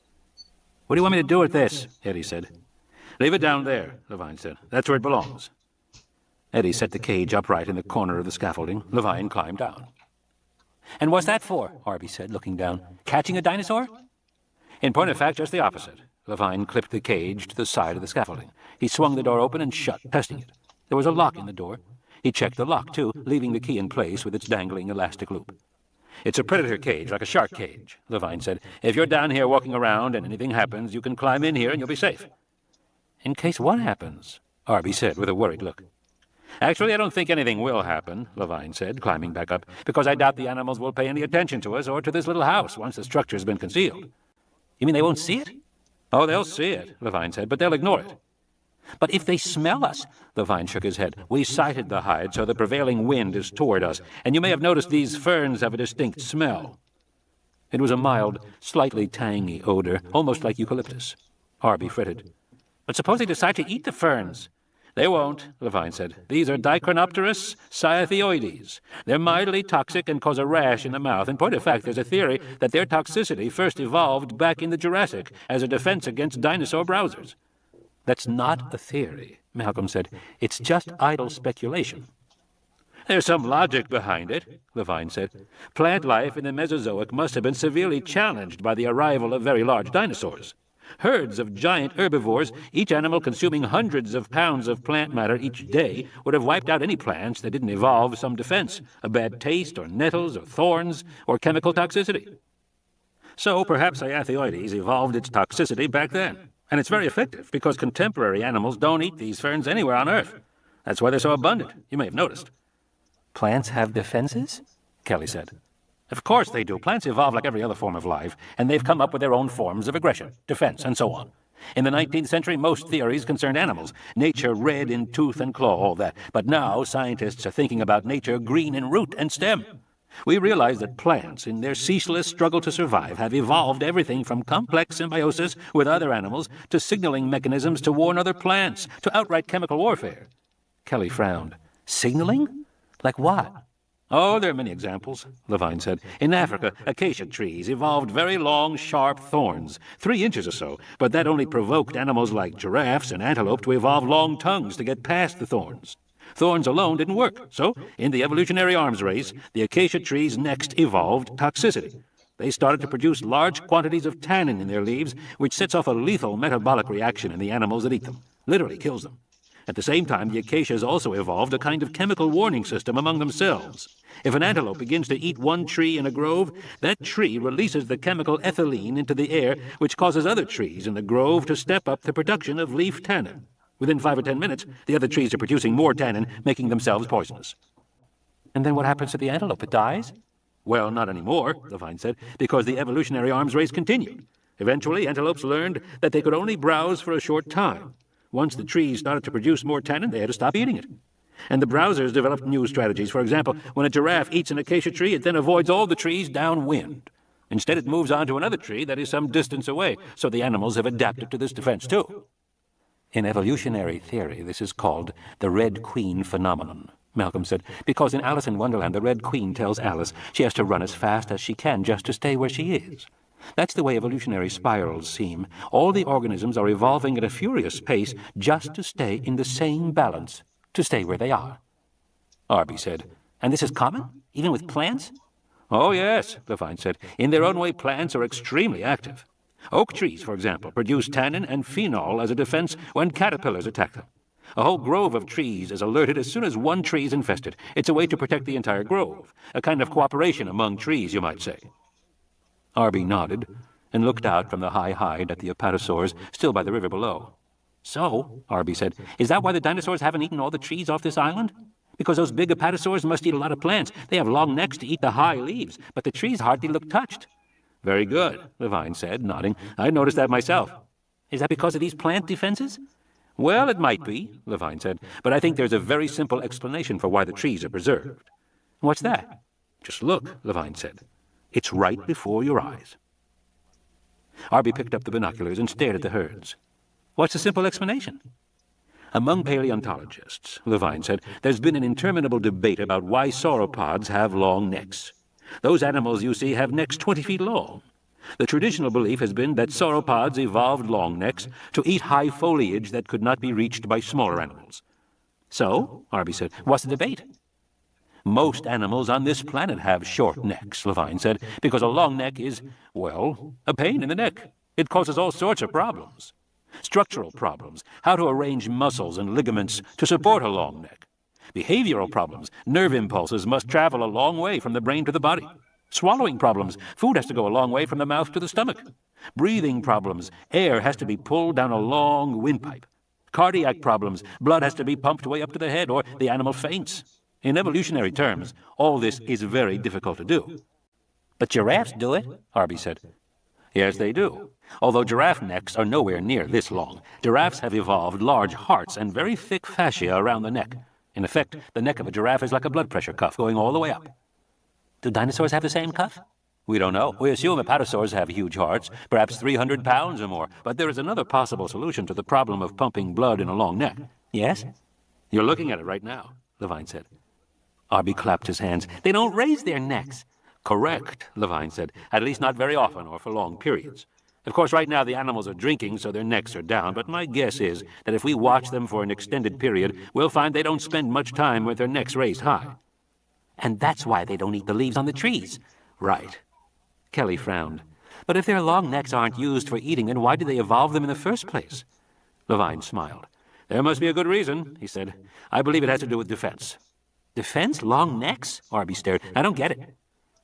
"What do you want me to do with this?" Eddie said. "Leave it down there," Levine said. "That's where it belongs." Eddie set the cage upright in the corner of the scaffolding. Levine climbed down. "And what's that for?" Arby said, looking down. "Catching a dinosaur?" "In point of fact, just the opposite." Levine clipped the cage to the side of the scaffolding. He swung the door open and shut, testing it. There was a lock in the door. He checked the lock, too, leaving the key in place with its dangling elastic loop. "It's a predator cage, like a shark cage," Levine said. "If you're down here walking around and anything happens, you can climb in here and you'll be safe." "In case what happens?" Arby said with a worried look. Actually, I don't think anything will happen, Levine said, climbing back up, because I doubt the animals will pay any attention to us or to this little house once the structure's been concealed. You mean they won't see it? Oh, they'll see it, Levine said, but they'll ignore it. But if they smell us, Levine shook his head. We sighted the hide, so the prevailing wind is toward us, and you may have noticed these ferns have a distinct smell. It was a mild, slightly tangy odor, almost like eucalyptus. Arby fretted. But suppose they decide to eat the ferns? They won't, Levine said. These are Dichronopterus cyathioides. They're mildly toxic and cause a rash in the mouth. In point of fact, there's a theory that their toxicity first evolved back in the Jurassic as a defense against dinosaur browsers. That's not a theory, Malcolm said. It's just idle speculation. There's some logic behind it, Levine said. Plant life in the Mesozoic must have been severely challenged by the arrival of very large dinosaurs. Herds of giant herbivores, each animal consuming hundreds of pounds of plant matter each day, would have wiped out any plants that didn't evolve some defense, a bad taste, or nettles, or thorns, or chemical toxicity. So perhaps Cyathioides evolved its toxicity back then. And it's very effective, because contemporary animals don't eat these ferns anywhere on Earth. That's why they're so abundant, you may have noticed. Plants have defenses? Kelly said. Of course they do. Plants evolve like every other form of life, and they've come up with their own forms of aggression, defense, and so on. In the 19th century, most theories concerned animals. Nature red in tooth and claw, all that. But now, scientists are thinking about nature green in root and stem. We realize that plants, in their ceaseless struggle to survive, have evolved everything from complex symbiosis with other animals to signaling mechanisms to warn other plants, to outright chemical warfare. Kelly frowned. Signaling? Like what? Oh, there are many examples, Levine said. In Africa, acacia trees evolved very long, sharp thorns, 3 inches or so, but that only provoked animals like giraffes and antelope to evolve long tongues to get past the thorns. Thorns alone didn't work, so in the evolutionary arms race, the acacia trees next evolved toxicity. They started to produce large quantities of tannin in their leaves, which sets off a lethal metabolic reaction in the animals that eat them, literally kills them. At the same time, the acacias also evolved a kind of chemical warning system among themselves. If an antelope begins to eat one tree in a grove, that tree releases the chemical ethylene into the air, which causes other trees in the grove to step up the production of leaf tannin. Within 5 or 10 minutes, the other trees are producing more tannin, making themselves poisonous. And then what happens to the antelope? It dies? Well, not anymore, Levine said, because the evolutionary arms race continued. Eventually, antelopes learned that they could only browse for a short time. Once the trees started to produce more tannin, they had to stop eating it. And the browsers developed new strategies. For example, when a giraffe eats an acacia tree, it then avoids all the trees downwind. Instead, it moves on to another tree that is some distance away, so the animals have adapted to this defense too. In evolutionary theory, this is called the Red Queen phenomenon, Malcolm said, because in Alice in Wonderland, the Red Queen tells Alice she has to run as fast as she can just to stay where she is. That's the way evolutionary spirals seem. All the organisms are evolving at a furious pace just to stay in the same balance, to stay where they are. Arby said. And this is common, even with plants? Oh, yes, Levine said. In their own way, plants are extremely active. Oak trees, for example, produce tannin and phenol as a defense when caterpillars attack them. A whole grove of trees is alerted as soon as one tree is infested. It's a way to protect the entire grove, a kind of cooperation among trees, you might say. Arby nodded and looked out from the high hide at the apatosaurs still by the river below. So, Arby said, is that why the dinosaurs haven't eaten all the trees off this island? Because those big apatosaurs must eat a lot of plants. They have long necks to eat the high leaves, but the trees hardly look touched. Very good, Levine said, nodding. I noticed that myself. Is that because of these plant defenses? Well, it might be, Levine said, but I think there's a very simple explanation for why the trees are preserved. What's that? Just look, Levine said. It's right before your eyes. Arby picked up the binoculars and stared at the herds. What's the simple explanation? Among paleontologists, Levine said, there's been an interminable debate about why sauropods have long necks. Those animals you see have necks 20 feet long. The traditional belief has been that sauropods evolved long necks to eat high foliage that could not be reached by smaller animals. So, Arby said, what's the debate? Most animals on this planet have short necks, Levine said, because a long neck is, well, a pain in the neck. It causes all sorts of problems. Structural problems, how to arrange muscles and ligaments to support a long neck. Behavioral problems, nerve impulses must travel a long way from the brain to the body. Swallowing problems, food has to go a long way from the mouth to the stomach. Breathing problems, air has to be pulled down a long windpipe. Cardiac problems. Blood has to be pumped way up to the head, or the animal faints. In evolutionary terms, all this is very difficult to do. But giraffes do it, Arby said. Yes, they do. Although giraffe necks are nowhere near this long, giraffes have evolved large hearts and very thick fascia around the neck. In effect, the neck of a giraffe is like a blood pressure cuff going all the way up. Do dinosaurs have the same cuff? We don't know. We assume apatosaurs have huge hearts, perhaps 300 pounds or more. But there is another possible solution to the problem of pumping blood in a long neck. Yes? You're looking at it right now, Levine said. Arby clapped his hands. They don't raise their necks. Correct, Levine said. At least not very often or for long periods. Of course, right now the animals are drinking, so their necks are down, but my guess is that if we watch them for an extended period, we'll find they don't spend much time with their necks raised high. And that's why they don't eat the leaves on the trees. Right. Kelly frowned. But if their long necks aren't used for eating, then why did they evolve them in the first place? Levine smiled. There must be a good reason, he said. I believe it has to do with defense. Defense? Long necks? Arby stared. I don't get it.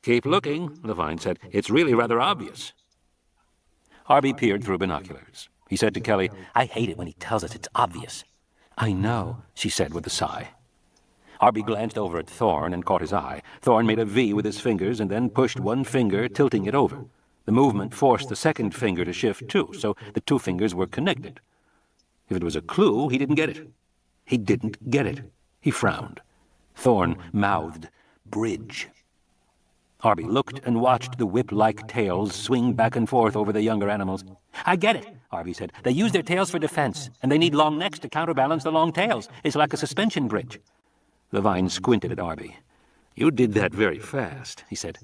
Keep looking, Levine said. It's really rather obvious. Arby peered through binoculars. He said to Kelly, I hate it when he tells us it's obvious. I know, she said with a sigh. Arby glanced over at Thorne and caught his eye. Thorne made a V with his fingers and then pushed one finger, tilting it over. The movement forced the second finger to shift too, so the two fingers were connected. If it was a clue, he didn't get it. He didn't get it. He frowned. Thorne mouthed, "Bridge." Arby looked and watched the whip-like tails swing back and forth over the younger animals. I get it, Arby said. They use their tails for defense, and they need long necks to counterbalance the long tails. It's like a suspension bridge. Levine squinted at Arby. You did that very fast, he said.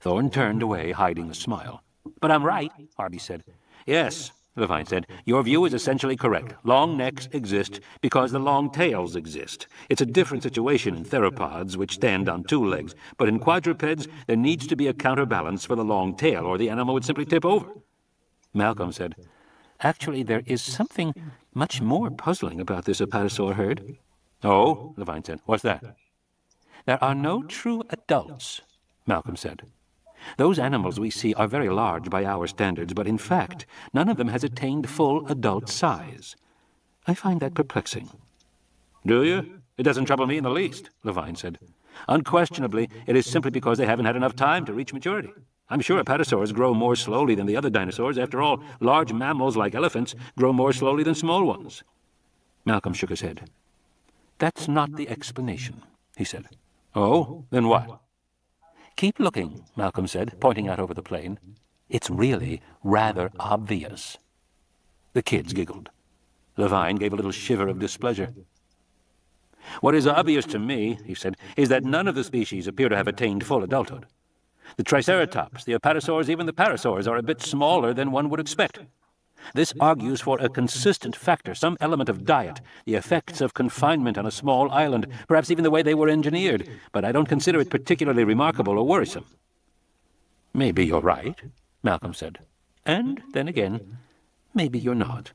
Thorne turned away, hiding a smile. But I'm right, Arby said. Yes, Levine said. Your view is essentially correct. Long necks exist because the long tails exist. It's a different situation in theropods, which stand on two legs. But in quadrupeds, there needs to be a counterbalance for the long tail, or the animal would simply tip over. Malcolm said, Actually, there is something much more puzzling about this apatosaur herd. Oh, Levine said. What's that? There are no true adults, Malcolm said. Those animals we see are very large by our standards, but in fact, none of them has attained full adult size. I find that perplexing. Do you? It doesn't trouble me in the least, Levine said. Unquestionably, it is simply because they haven't had enough time to reach maturity. I'm sure apatosaurs grow more slowly than the other dinosaurs. After all, large mammals like elephants grow more slowly than small ones. Malcolm shook his head. That's not the explanation, he said. Oh, then what? Keep looking, Malcolm said, pointing out over the plain. It's really rather obvious. The kids giggled. Levine gave a little shiver of displeasure. What is obvious to me, he said, is that none of the species appear to have attained full adulthood. The Triceratops, the apatosaurs, even the parasaurs are a bit smaller than one would expect. This argues for a consistent factor, some element of diet, the effects of confinement on a small island, perhaps even the way they were engineered, but I don't consider it particularly remarkable or worrisome. Maybe you're right, Malcolm said. And then again, maybe you're not.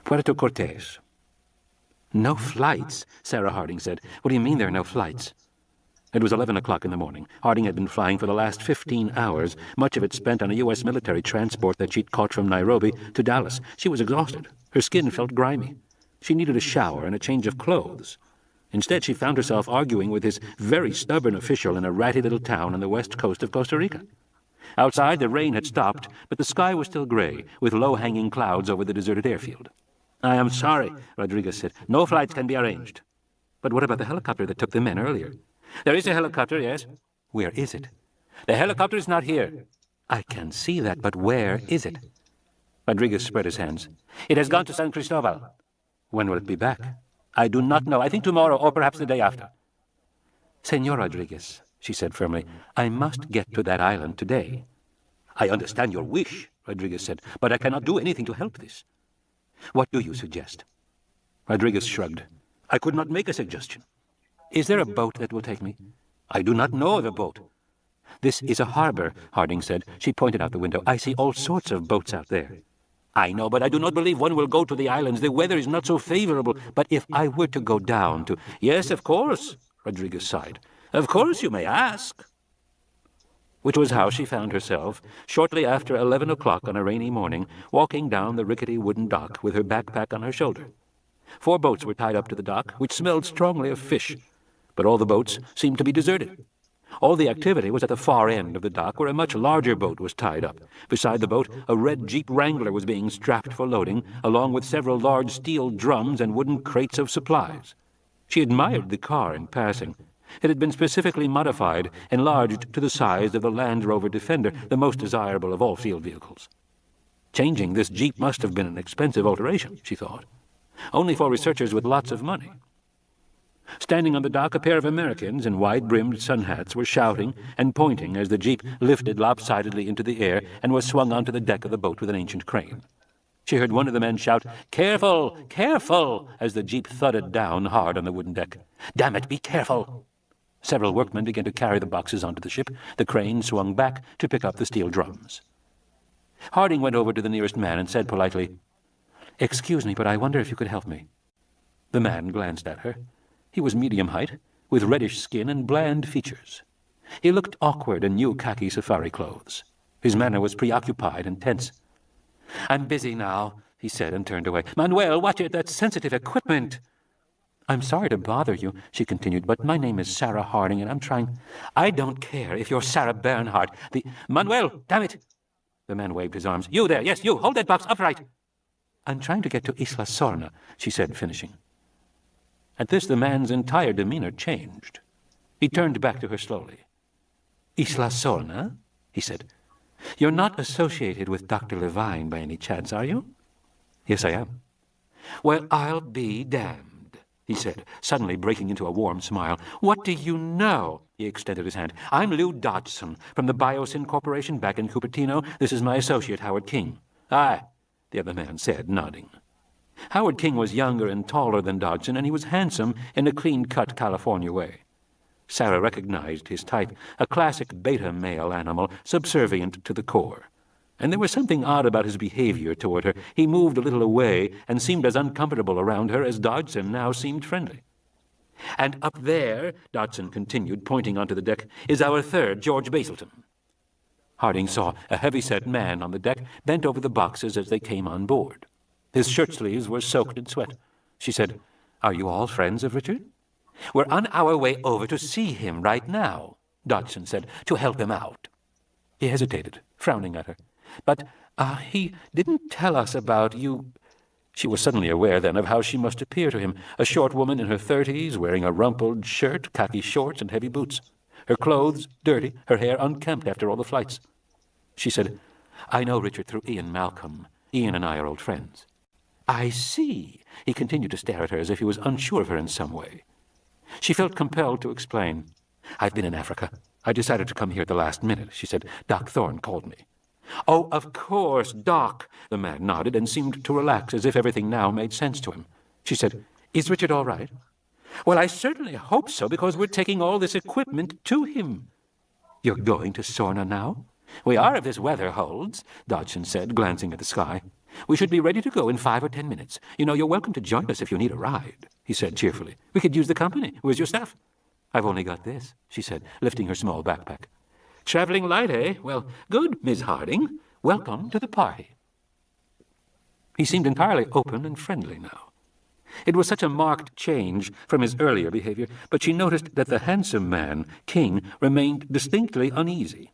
Puerto Cortes. No flights, Sarah Harding said. What do you mean there are no flights? It was 11 o'clock in the morning. Harding had been flying for the last 15 hours, much of it spent on a U.S. military transport that she'd caught from Nairobi to Dallas. She was exhausted. Her skin felt grimy. She needed a shower and a change of clothes. Instead, she found herself arguing with this very stubborn official in a ratty little town on the west coast of Costa Rica. Outside, the rain had stopped, but the sky was still gray, with low-hanging clouds over the deserted airfield. I am sorry, Rodriguez said. No flights can be arranged. But what about the helicopter that took the men earlier? There is a helicopter, yes. Where is it? The helicopter is not here. I can see that, but where is it? Rodriguez spread his hands. It has gone to San Cristobal. When will it be back? I do not know. I think tomorrow, or perhaps the day after. Senor Rodriguez, she said firmly, I must get to that island today. I understand your wish, Rodriguez said, but I cannot do anything to help this. What do you suggest? Rodriguez shrugged. I could not make a suggestion. Is there a boat that will take me? I do not know of a boat. This is a harbor, Harding said. She pointed out the window. I see all sorts of boats out there. I know, but I do not believe one will go to the islands. The weather is not so favorable. But if I were to go down to... Yes, of course, Rodriguez sighed. Of course you may ask. which was how she found herself, shortly after 11 o'clock on a rainy morning, walking down the rickety wooden dock with her backpack on her shoulder. 4 boats were tied up to the dock, which smelled strongly of fish, but all the boats seemed to be deserted. All the activity was at the far end of the dock, where a much larger boat was tied up. Beside the boat, a red Jeep Wrangler was being strapped for loading, along with several large steel drums and wooden crates of supplies. She admired the car in passing. It had been specifically modified, enlarged to the size of the Land Rover Defender, the most desirable of all field vehicles. Changing this Jeep must have been an expensive alteration, she thought. Only for researchers with lots of money. Standing on the dock, a pair of Americans in wide-brimmed sun hats were shouting and pointing as the Jeep lifted lopsidedly into the air and was swung onto the deck of the boat with an ancient crane. She heard one of the men shout, "Careful! Careful!" as the Jeep thudded down hard on the wooden deck. "Damn it, be careful!" Several workmen began to carry the boxes onto the ship. The crane swung back to pick up the steel drums. Harding went over to the nearest man and said politely, "Excuse me, but I wonder if you could help me." The man glanced at her. He was medium height, with reddish skin and bland features. He looked awkward in new khaki safari clothes. His manner was preoccupied and tense. "I'm busy now," he said, and turned away. "Manuel, watch it, that's sensitive equipment." "I'm sorry to bother you," she continued, "but my name is Sarah Harding, and I'm trying—" "I don't care if you're Sarah Bernhardt. Manuel, damn it!" The man waved his arms. "You there, yes, you, hold that box upright." "I'm trying to get to Isla Sorna," she said, finishing. At this, the man's entire demeanor changed. He turned back to her slowly. "Isla Sorna?" he said. "You're not associated with Dr. Levine by any chance, are you?" "Yes, I am." "Well, I'll be damned," he said, suddenly breaking into a warm smile. "What do you know?" He extended his hand. "I'm Lou Dodgson, from the Biosyn Corporation back in Cupertino. This is my associate, Howard King." "Aye," the other man said, nodding. Howard King was younger and taller than Dodgson, and he was handsome in a clean-cut California way. Sarah recognized his type, a classic beta male animal, subservient to the core. And there was something odd about his behavior toward her. He moved a little away and seemed as uncomfortable around her as Dodgson now seemed friendly. "And up there," Dodgson continued, pointing onto the deck, "is our third, George Basilton." Harding saw a heavy-set man on the deck, bent over the boxes as they came on board. His shirt-sleeves were soaked in sweat. She said, "Are you all friends of Richard?" "We're on our way over to see him right now," Dodgson said, "to help him out." He hesitated, frowning at her. "But, he didn't tell us about you—" She was suddenly aware then of how she must appear to him, a short woman in her 30s, wearing a rumpled shirt, khaki shorts, and heavy boots. Her clothes dirty, her hair unkempt after all the flights. She said, "I know Richard through Ian Malcolm. Ian and I are old friends." "I see." He continued to stare at her as if he was unsure of her in some way. She felt compelled to explain. "I've been in Africa. I decided to come here at the last minute," she said. "Doc Thorne called me." "Oh, of course, Doc." The man nodded and seemed to relax, as if everything now made sense to him. She said, "Is Richard all right?" "Well, I certainly hope so, because we're taking all this equipment to him." "You're going to Sorna now?" "We are, if this weather holds," Dodgson said, glancing at the sky. "We should be ready to go in 5 or 10 minutes. You know, you're welcome to join us if you need a ride," he said cheerfully. "We could use the company. Where's your stuff?" "I've only got this," she said, lifting her small backpack. "Traveling light, eh? Well, good, Miss Harding. Welcome to the party." He seemed entirely open and friendly now. It was such a marked change from his earlier behavior, but she noticed that the handsome man, King, remained distinctly uneasy.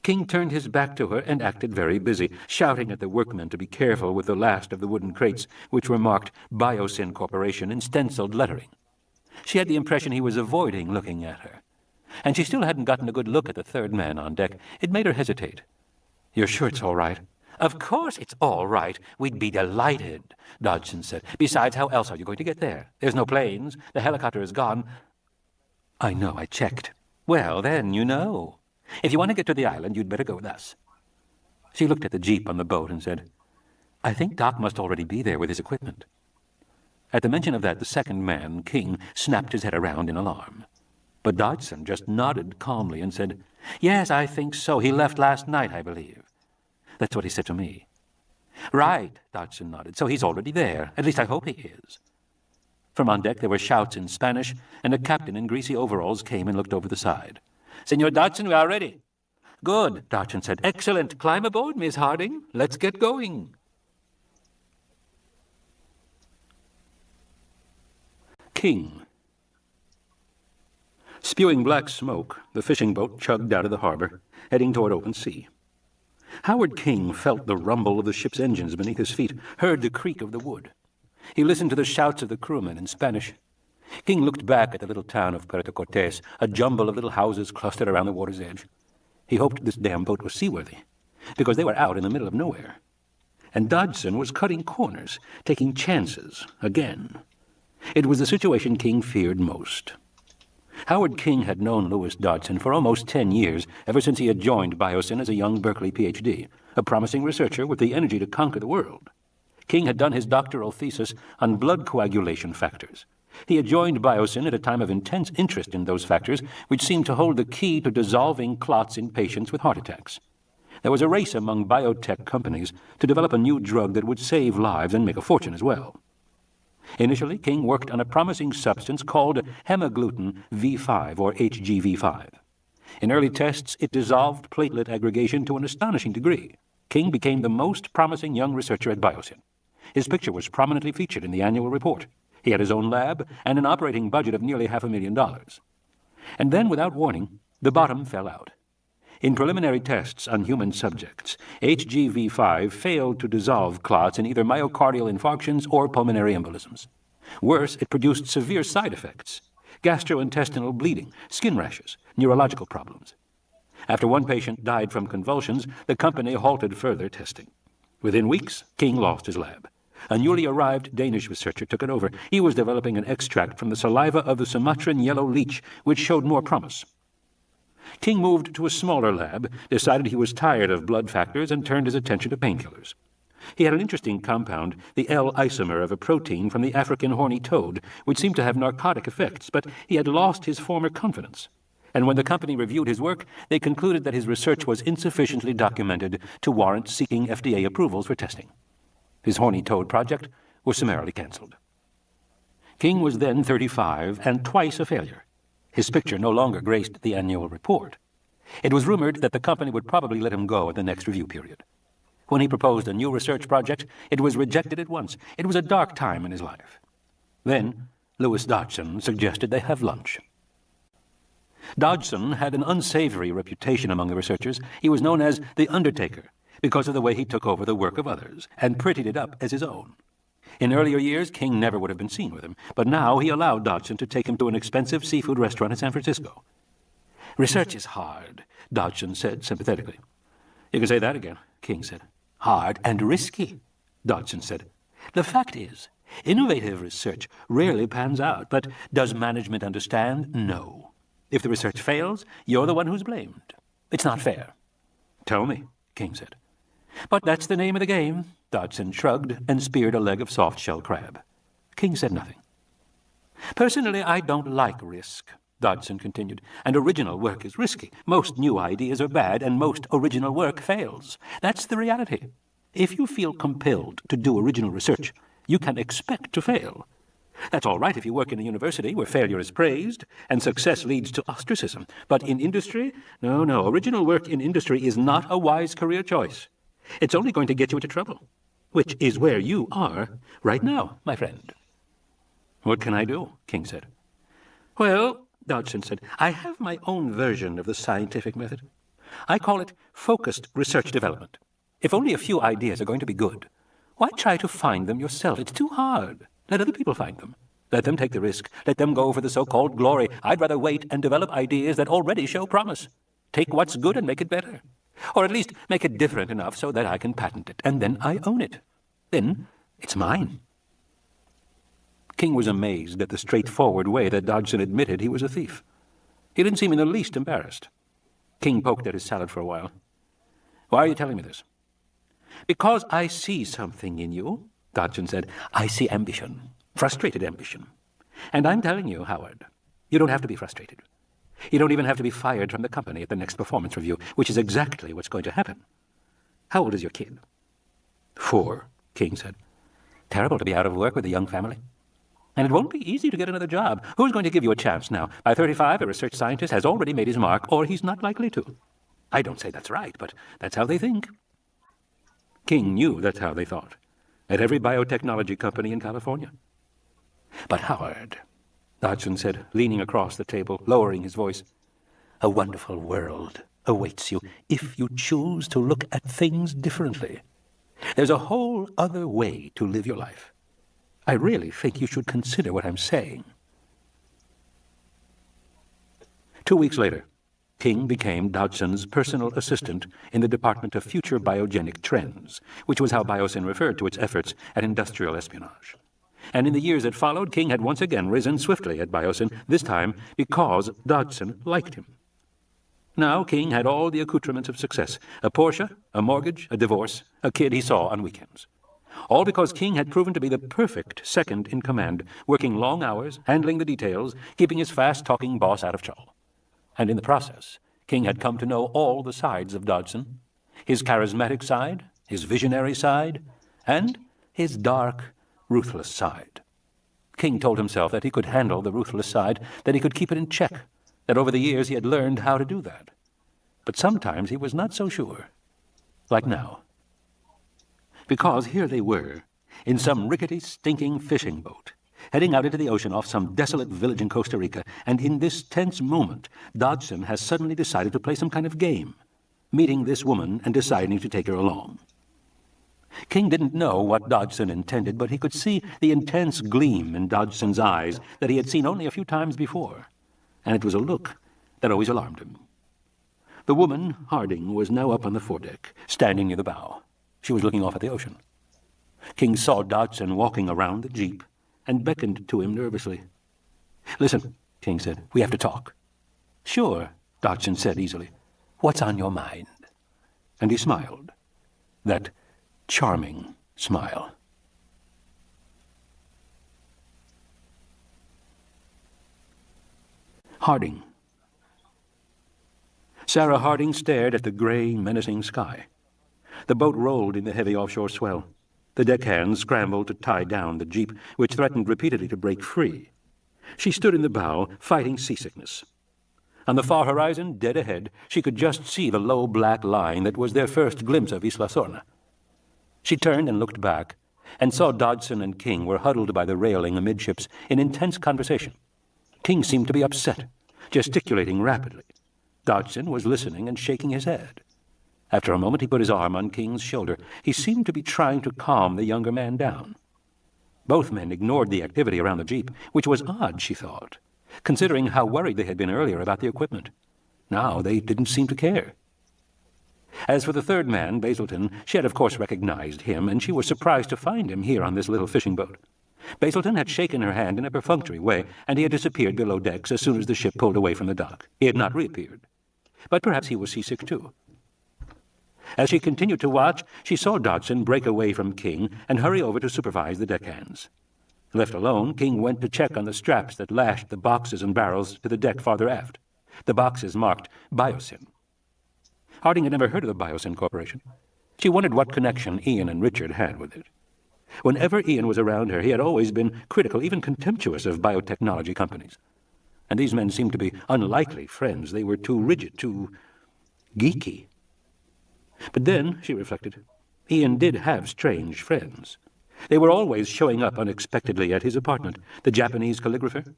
King turned his back to her and acted very busy, shouting at the workmen to be careful with the last of the wooden crates, which were marked Biosyn Corporation in stenciled lettering. She had the impression he was avoiding looking at her. And she still hadn't gotten a good look at the third man on deck. It made her hesitate. "You're sure it's all right?" "Of course it's all right. We'd be delighted," Dodgson said. "Besides, how else are you going to get there? There's no planes. The helicopter is gone." "I know, I checked." "Well, then you know. If you want to get to the island, you'd better go with us." She looked at the Jeep on the boat and said, "I think Doc must already be there with his equipment." At the mention of that, the second man, King, snapped his head around in alarm. But Dodgson just nodded calmly and said, "Yes, I think so. He left last night, I believe." "That's what he said to me." "Right," Dodgson nodded. "So he's already there. At least I hope he is." From on deck there were shouts in Spanish, and a captain in greasy overalls came and looked over the side. "Senor Dodgson, we are ready." Good, Dodgson said. Excellent. Climb aboard, Miss Harding. Let's get going. King. Spewing black smoke, the fishing boat chugged out of the harbor, heading toward open sea. Howard King felt the rumble of the ship's engines beneath his feet, heard the creak of the wood. He listened to the shouts of the crewmen in Spanish. King looked back at the little town of Puerto Cortes, a jumble of little houses clustered around the water's edge. He hoped this damn boat was seaworthy, because they were out in the middle of nowhere. And Dodgson was cutting corners, taking chances, again. It was the situation King feared most. Howard King had known Louis Dodgson for almost 10 years, ever since he had joined Biosyn as a young Berkeley Ph.D., a promising researcher with the energy to conquer the world. King had done his doctoral thesis on blood coagulation factors. He had joined Biosyn at a time of intense interest in those factors, which seemed to hold the key to dissolving clots in patients with heart attacks. There was a race among biotech companies to develop a new drug that would save lives and make a fortune as well. Initially, King worked on a promising substance called hemagglutinin V5, or HGV5. In early tests, it dissolved platelet aggregation to an astonishing degree. King became the most promising young researcher at Biosyn. His picture was prominently featured in the annual report. He had his own lab and an operating budget of nearly $500,000. And then, without warning, the bottom fell out. In preliminary tests on human subjects, HGV5 failed to dissolve clots in either myocardial infarctions or pulmonary embolisms. Worse, it produced severe side effects: gastrointestinal bleeding, skin rashes, neurological problems. After one patient died from convulsions, the company halted further testing. Within weeks, King lost his lab. A newly arrived Danish researcher took it over. He was developing an extract from the saliva of the Sumatran yellow leech, which showed more promise. King moved to a smaller lab, decided he was tired of blood factors, and turned his attention to painkillers. He had an interesting compound, the L-isomer of a protein from the African horny toad, which seemed to have narcotic effects, but he had lost his former confidence. And when the company reviewed his work, they concluded that his research was insufficiently documented to warrant seeking FDA approvals for testing. His horny toad project was summarily cancelled. King was then 35 and twice a failure. His picture no longer graced the annual report. It was rumored that the company would probably let him go at the next review period. When he proposed a new research project, it was rejected at once. It was a dark time in his life. Then Louis Dodgson suggested they have lunch. Dodgson had an unsavory reputation among the researchers. He was known as the Undertaker because of the way he took over the work of others and prettied it up as his own. In earlier years, King never would have been seen with him, but now he allowed Dodgson to take him to an expensive seafood restaurant in San Francisco. "Research is hard," Dodgson said sympathetically. "You can say that again," King said. "Hard and risky," Dodgson said. "The fact is, innovative research rarely pans out, but does management understand? No. If the research fails, you're the one who's blamed. It's not fair." "Tell me," King said. "But that's the name of the game." Dodgson shrugged and speared a leg of soft-shell crab. King said nothing. "Personally, I don't like risk," Dodgson continued, "and original work is risky. Most new ideas are bad, and most original work fails. That's the reality. If you feel compelled to do original research, you can expect to fail. That's all right if you work in a university where failure is praised and success leads to ostracism. But in industry, no, original work in industry is not a wise career choice. It's only going to get you into trouble, which is where you are right now, my friend." "What can I do?" King said. "Well," Dodgson said, "I have my own version of the scientific method. I call it focused research development. If only a few ideas are going to be good, why try to find them yourself? It's too hard. Let other people find them. Let them take the risk. Let them go for the so-called glory. I'd rather wait and develop ideas that already show promise. Take what's good and make it better. Or at least make it different enough so that I can patent it, and then I own it. Then it's mine." King was amazed at the straightforward way that Dodgson admitted he was a thief. He didn't seem in the least embarrassed. King poked at his salad for a while. "Why are you telling me this?" "Because I see something in you," Dodgson said. "I see ambition, frustrated ambition. And I'm telling you, Howard, you don't have to be frustrated. You don't even have to be fired from the company at the next performance review, which is exactly what's going to happen. How old is your kid?" "4, King said. "Terrible to be out of work with a young family. And it won't be easy to get another job. Who's going to give you a chance now? By 35, a research scientist has already made his mark, or he's not likely to." I don't say that's right, but that's how they think. King knew that's how they thought, at every biotechnology company in California. But Howard, Dodgson said, leaning across the table, lowering his voice, a wonderful world awaits you if you choose to look at things differently. There's a whole other way to live your life. I really think you should consider what I'm saying. 2 weeks later, King became Dodgson's personal assistant in the Department of Future Biogenic Trends, which was how Biosyn referred to its efforts at industrial espionage. And in the years that followed, King had once again risen swiftly at Biosyn, this time because Dodgson liked him. Now King had all the accoutrements of success, a Porsche, a mortgage, a divorce, a kid he saw on weekends. All because King had proven to be the perfect second in command, working long hours, handling the details, keeping his fast-talking boss out of trouble. And in the process, King had come to know all the sides of Dodgson, his charismatic side, his visionary side, and his dark, ruthless side. King told himself that he could handle the ruthless side, that he could keep it in check, that over the years he had learned how to do that. But sometimes he was not so sure, like now. Because here they were, in some rickety, stinking fishing boat, heading out into the ocean off some desolate village in Costa Rica, and in this tense moment, Dodgson has suddenly decided to play some kind of game, meeting this woman and deciding to take her along. King didn't know what Dodgson intended, but he could see the intense gleam in Dodgson's eyes that he had seen only a few times before, and it was a look that always alarmed him. The woman, Harding, was now up on the foredeck, standing near the bow. She was looking off at the ocean. King saw Dodgson walking around the jeep and beckoned to him nervously. "Listen," King said, "we have to talk." "Sure," Dodgson said easily. "What's on your mind?" And he smiled. That charming smile. Harding. Sarah Harding stared at the gray, menacing sky. The boat rolled in the heavy offshore swell. The deckhands scrambled to tie down the jeep, which threatened repeatedly to break free. She stood in the bow, fighting seasickness. On the far horizon, dead ahead, she could just see the low black line that was their first glimpse of Isla Sorna. She turned and looked back, and saw Dodgson and King were huddled by the railing amidships in intense conversation. King seemed to be upset, gesticulating rapidly. Dodgson was listening and shaking his head. After a moment, he put his arm on King's shoulder. He seemed to be trying to calm the younger man down. Both men ignored the activity around the jeep, which was odd, she thought, considering how worried they had been earlier about the equipment. Now they didn't seem to care. As for the third man, Basilton, she had of course recognized him, and she was surprised to find him here on this little fishing boat. Basilton had shaken her hand in a perfunctory way, and he had disappeared below decks as soon as the ship pulled away from the dock. He had not reappeared. But perhaps he was seasick too. As she continued to watch, she saw Dodgson break away from King and hurry over to supervise the deckhands. Left alone, King went to check on the straps that lashed the boxes and barrels to the deck farther aft. The boxes marked Biosyn. Harding had never heard of the Biosyn Corporation. She wondered what connection Ian and Richard had with it. Whenever Ian was around her, he had always been critical, even contemptuous of biotechnology companies. And these men seemed to be unlikely friends. They were too rigid, too geeky. But then, she reflected, Ian did have strange friends. They were always showing up unexpectedly at his apartment. The Japanese calligrapher,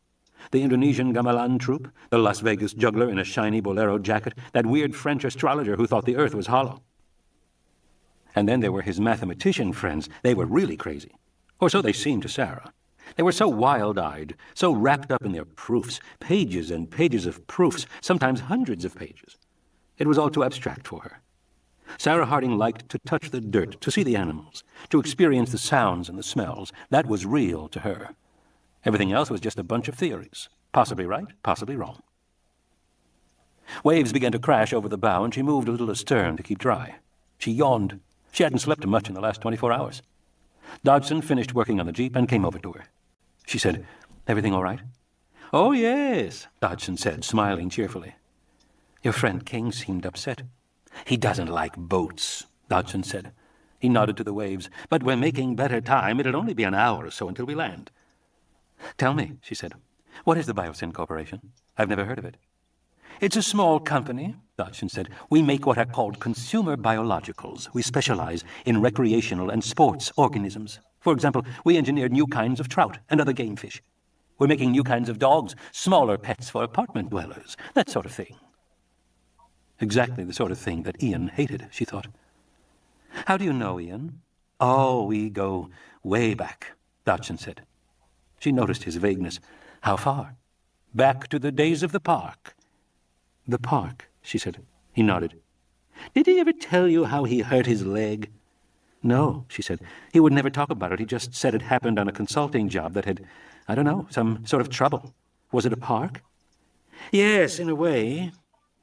the Indonesian gamelan troupe, the Las Vegas juggler in a shiny bolero jacket, that weird French astrologer who thought the earth was hollow. And then there were his mathematician friends. They were really crazy. Or so they seemed to Sarah. They were so wild-eyed, so wrapped up in their proofs, pages and pages of proofs, sometimes hundreds of pages. It was all too abstract for her. Sarah Harding liked to touch the dirt, to see the animals, to experience the sounds and the smells. That was real to her. Everything else was just a bunch of theories, possibly right, possibly wrong. Waves began to crash over the bow, and she moved a little astern to keep dry. She yawned. She hadn't slept much in the last 24 hours. Dodgson finished working on the jeep and came over to her. She said, "Everything all right?" "Oh, yes," Dodgson said, smiling cheerfully. "Your friend King seemed upset." "He doesn't like boats," Dodgson said. He nodded to the waves. "But we're making better time. It'll only be an hour or so until we land." "Tell me," she said, "what is the Biosyn Corporation? I've never heard of it." It's a small company, Dodgson said. We make what are called consumer biologicals. We specialize in recreational and sports organisms. For example, we engineered new kinds of trout and other game fish. We're making new kinds of dogs, smaller pets for apartment dwellers, that sort of thing. Exactly the sort of thing that Ian hated, she thought. How do you know, Ian? Oh, we go way back, Dodgson said. She noticed his vagueness. How far? Back to the days of the park. The park, she said. He nodded. Did he ever tell you how he hurt his leg? No, she said. He would never talk about it. He just said it happened on a consulting job that had, I don't know, some sort of trouble. Was it a park? Yes, in a way,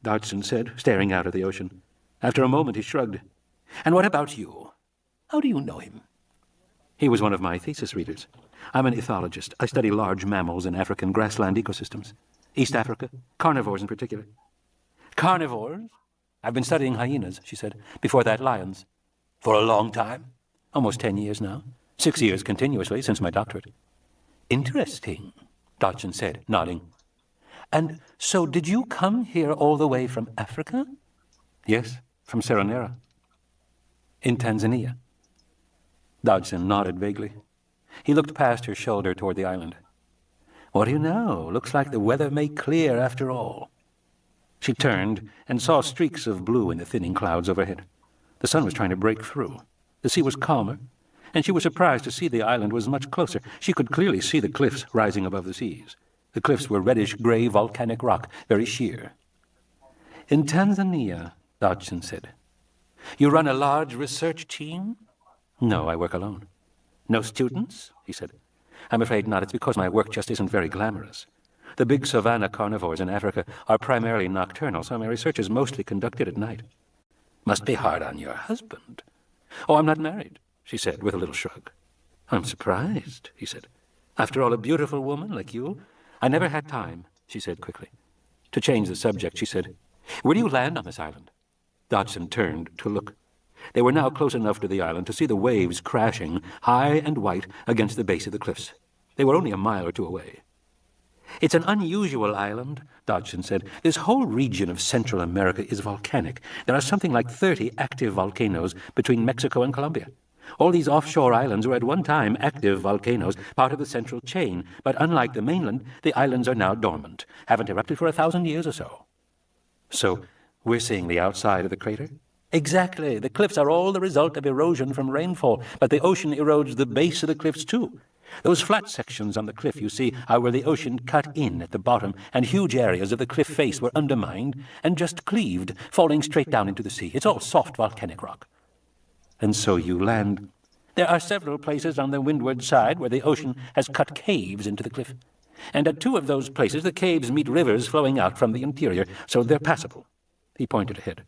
Dodgson said, staring out at the ocean. After a moment, he shrugged. And what about you? How do you know him? He was one of my thesis readers. I'm an ethologist. I study large mammals in African grassland ecosystems. East Africa, carnivores in particular. Carnivores? I've been studying hyenas, she said. Before that, lions. For a long time? Almost 10 years now. 6 years continuously since my doctorate. Interesting, Dodgson said, nodding. And so did you come here all the way from Africa? Yes, from Seronera. In Tanzania. Dodgson nodded vaguely. He looked past her shoulder toward the island. What do you know? Looks like the weather may clear after all. She turned and saw streaks of blue in the thinning clouds overhead. The sun was trying to break through. The sea was calmer, and she was surprised to see the island was much closer. She could clearly see the cliffs rising above the seas. The cliffs were reddish-gray volcanic rock, very sheer. In Tanzania, Dodgson said. You run a large research team? No, I work alone. No students? He said. I'm afraid not. It's because my work just isn't very glamorous. The big savanna carnivores in Africa are primarily nocturnal, so my research is mostly conducted at night. Must be hard on your husband. Oh, I'm not married, she said with a little shrug. I'm surprised, he said. After all, a beautiful woman like you. I never had time, she said quickly. To change the subject, she said, Where do you land on this island? Dodgson turned to look. They were now close enough to the island to see the waves crashing, high and white, against the base of the cliffs. They were only a mile or two away. It's an unusual island, Dodgson said. This whole region of Central America is volcanic. There are something like 30 active volcanoes between Mexico and Colombia. All these offshore islands were at one time active volcanoes, part of the central chain, but unlike the mainland, the islands are now dormant, haven't erupted for 1,000 years or so. So, we're seeing the outside of the crater? Exactly. The cliffs are all the result of erosion from rainfall, but the ocean erodes the base of the cliffs too. Those flat sections on the cliff, you see, are where the ocean cut in at the bottom, and huge areas of the cliff face were undermined and just cleaved, falling straight down into the sea. It's all soft volcanic rock. And so you land. There are several places on the windward side where the ocean has cut caves into the cliff. And at 2 of those places the caves meet rivers flowing out from the interior, so they're passable. He pointed ahead.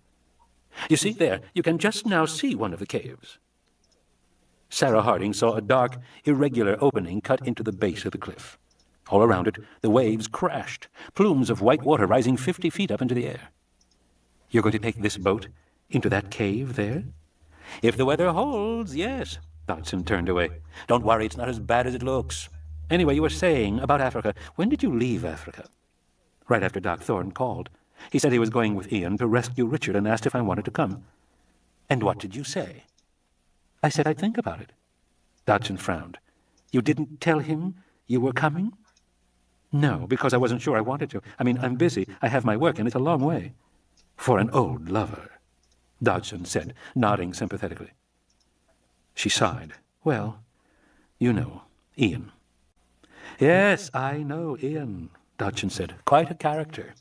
You see, there, you can just now see one of the caves. Sarah Harding saw a dark, irregular opening cut into the base of the cliff. All around it, the waves crashed, plumes of white water rising 50 feet up into the air. You're going to take this boat into that cave there? If the weather holds, yes. Dodgson turned away. Don't worry, it's not as bad as it looks. Anyway, you were saying about Africa. When did you leave Africa? Right after Doc Thorne called. He said he was going with Ian to rescue Richard and asked if I wanted to come. And what did you say? I said I'd think about it. Dodgson frowned. You didn't tell him you were coming? No, because I wasn't sure I wanted to. I mean, I'm busy. I have my work, and it's a long way. For an old lover, Dodgson said, nodding sympathetically. She sighed. Well, you know, Ian. Yes, I know Ian, Dodgson said. Quite a character.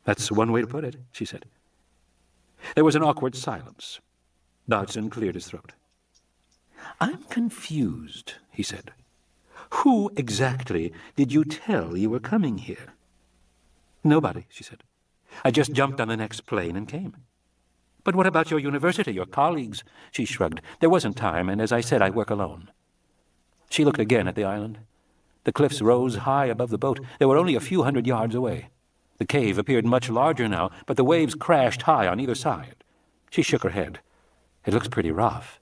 That's one way to put it, she said. There was an awkward silence. Dodgson cleared his throat. I'm confused, he said. Who exactly did you tell you were coming here? Nobody, she said. I just jumped on the next plane and came. But what about your university, your colleagues? She shrugged. There wasn't time, and as I said, I work alone. She looked again at the island. The cliffs rose high above the boat. They were only a few hundred yards away. The cave appeared much larger now, but the waves crashed high on either side. She shook her head. It looks pretty rough.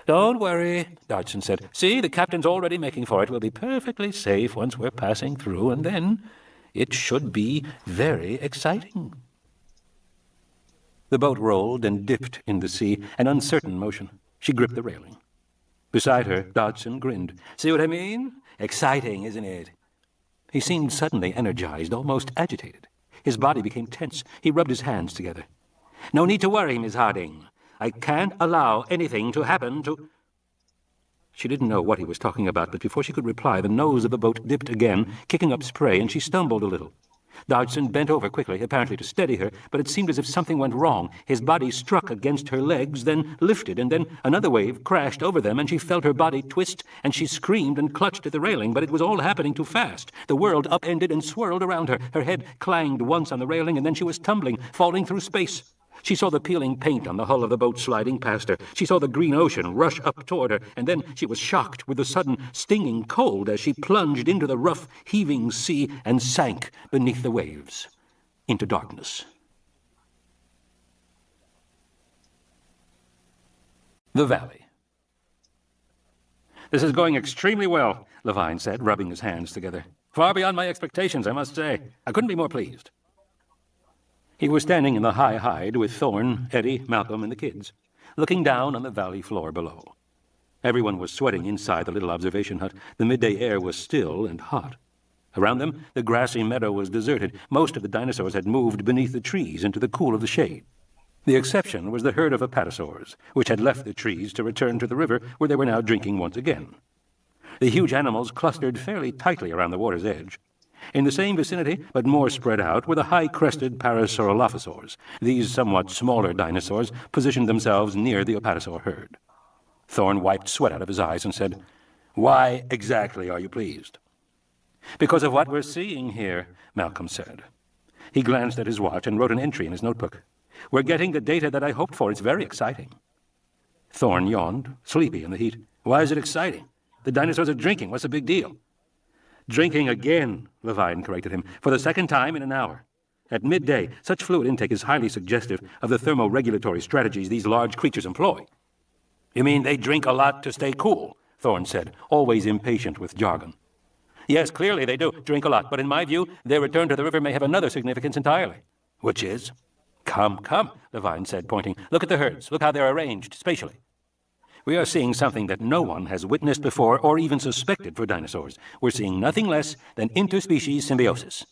Don't worry, Dodgson said. See, the captain's already making for it. We'll be perfectly safe once we're passing through, and then It should be very exciting. The boat rolled and dipped in the sea, an uncertain motion. She gripped the railing. Beside her, Dodson grinned. "See what I mean? Exciting, isn't it?" He seemed suddenly energized, almost agitated. His body became tense. He rubbed his hands together. "No need to worry, Miss Harding. I can't allow anything to happen to—" She didn't know what he was talking about, but before she could reply, the nose of the boat dipped again, kicking up spray, and she stumbled a little. Dodgson bent over quickly, apparently to steady her, but it seemed as if something went wrong. His body struck against her legs, then lifted, and then another wave crashed over them, and she felt her body twist, and she screamed and clutched at the railing, but it was all happening too fast. The world upended and swirled around her. Her head clanged once on the railing, and then she was tumbling, falling through space. She saw the peeling paint on the hull of the boat sliding past her. She saw the green ocean rush up toward her, and then she was shocked with the sudden stinging cold as she plunged into the rough, heaving sea and sank beneath the waves into darkness. The Valley. "This is going extremely well," Levine said, rubbing his hands together. "Far beyond my expectations, I must say. I couldn't be more pleased." He was standing in the high hide with Thorne, Eddie, Malcolm, and the kids, looking down on the valley floor below. Everyone was sweating inside the little observation hut. The midday air was still and hot. Around them, the grassy meadow was deserted. Most of the dinosaurs had moved beneath the trees into the cool of the shade. The exception was the herd of apatosaurs, which had left the trees to return to the river, where they were now drinking once again. The huge animals clustered fairly tightly around the water's edge. In the same vicinity, but more spread out, were the high-crested parasaurolophosaurs. These somewhat smaller dinosaurs positioned themselves near the apatosaur herd. Thorne wiped sweat out of his eyes and said, "Why exactly are you pleased?" "Because of what we're seeing here," Malcolm said. He glanced at his watch and wrote an entry in his notebook. "We're getting the data that I hoped for. It's very exciting." Thorne yawned, sleepy in the heat. "Why is it exciting? The dinosaurs are drinking. What's the big deal?" "Drinking again," Levine corrected him, "for the second time in an hour. At midday, such fluid intake is highly suggestive of the thermoregulatory strategies these large creatures employ." "You mean they drink a lot to stay cool?" Thorne said, always impatient with jargon. "Yes, clearly they do drink a lot, but in my view, their return to the river may have another significance entirely." "Which is?" Come, Levine said, pointing. "Look at the herds. Look how they're arranged spatially. We are seeing something that no one has witnessed before or even suspected for dinosaurs. We're seeing nothing less than interspecies symbiosis."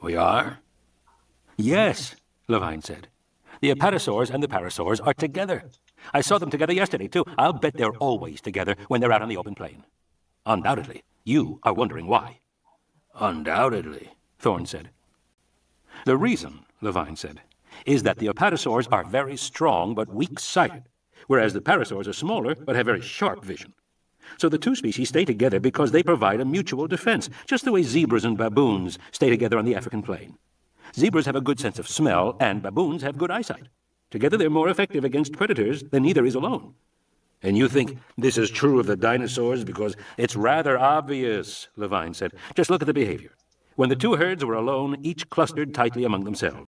"We are?" "Yes," Levine said. "The apatosaurs and the parasaurs are together. I saw them together yesterday, too. I'll bet they're always together when they're out on the open plain. Undoubtedly. You are wondering why." "Undoubtedly," Thorne said. "The reason," Levine said, "is that the apatosaurs are very strong but weak-sighted, whereas the parasaurs are smaller but have very sharp vision. So the two species stay together because they provide a mutual defense, just the way zebras and baboons stay together on the African plain. Zebras have a good sense of smell, and baboons have good eyesight. Together they're more effective against predators than either is alone." "And you think this is true of the dinosaurs because—" "It's rather obvious," Levine said. "Just look at the behavior. When the two herds were alone, each clustered tightly among themselves.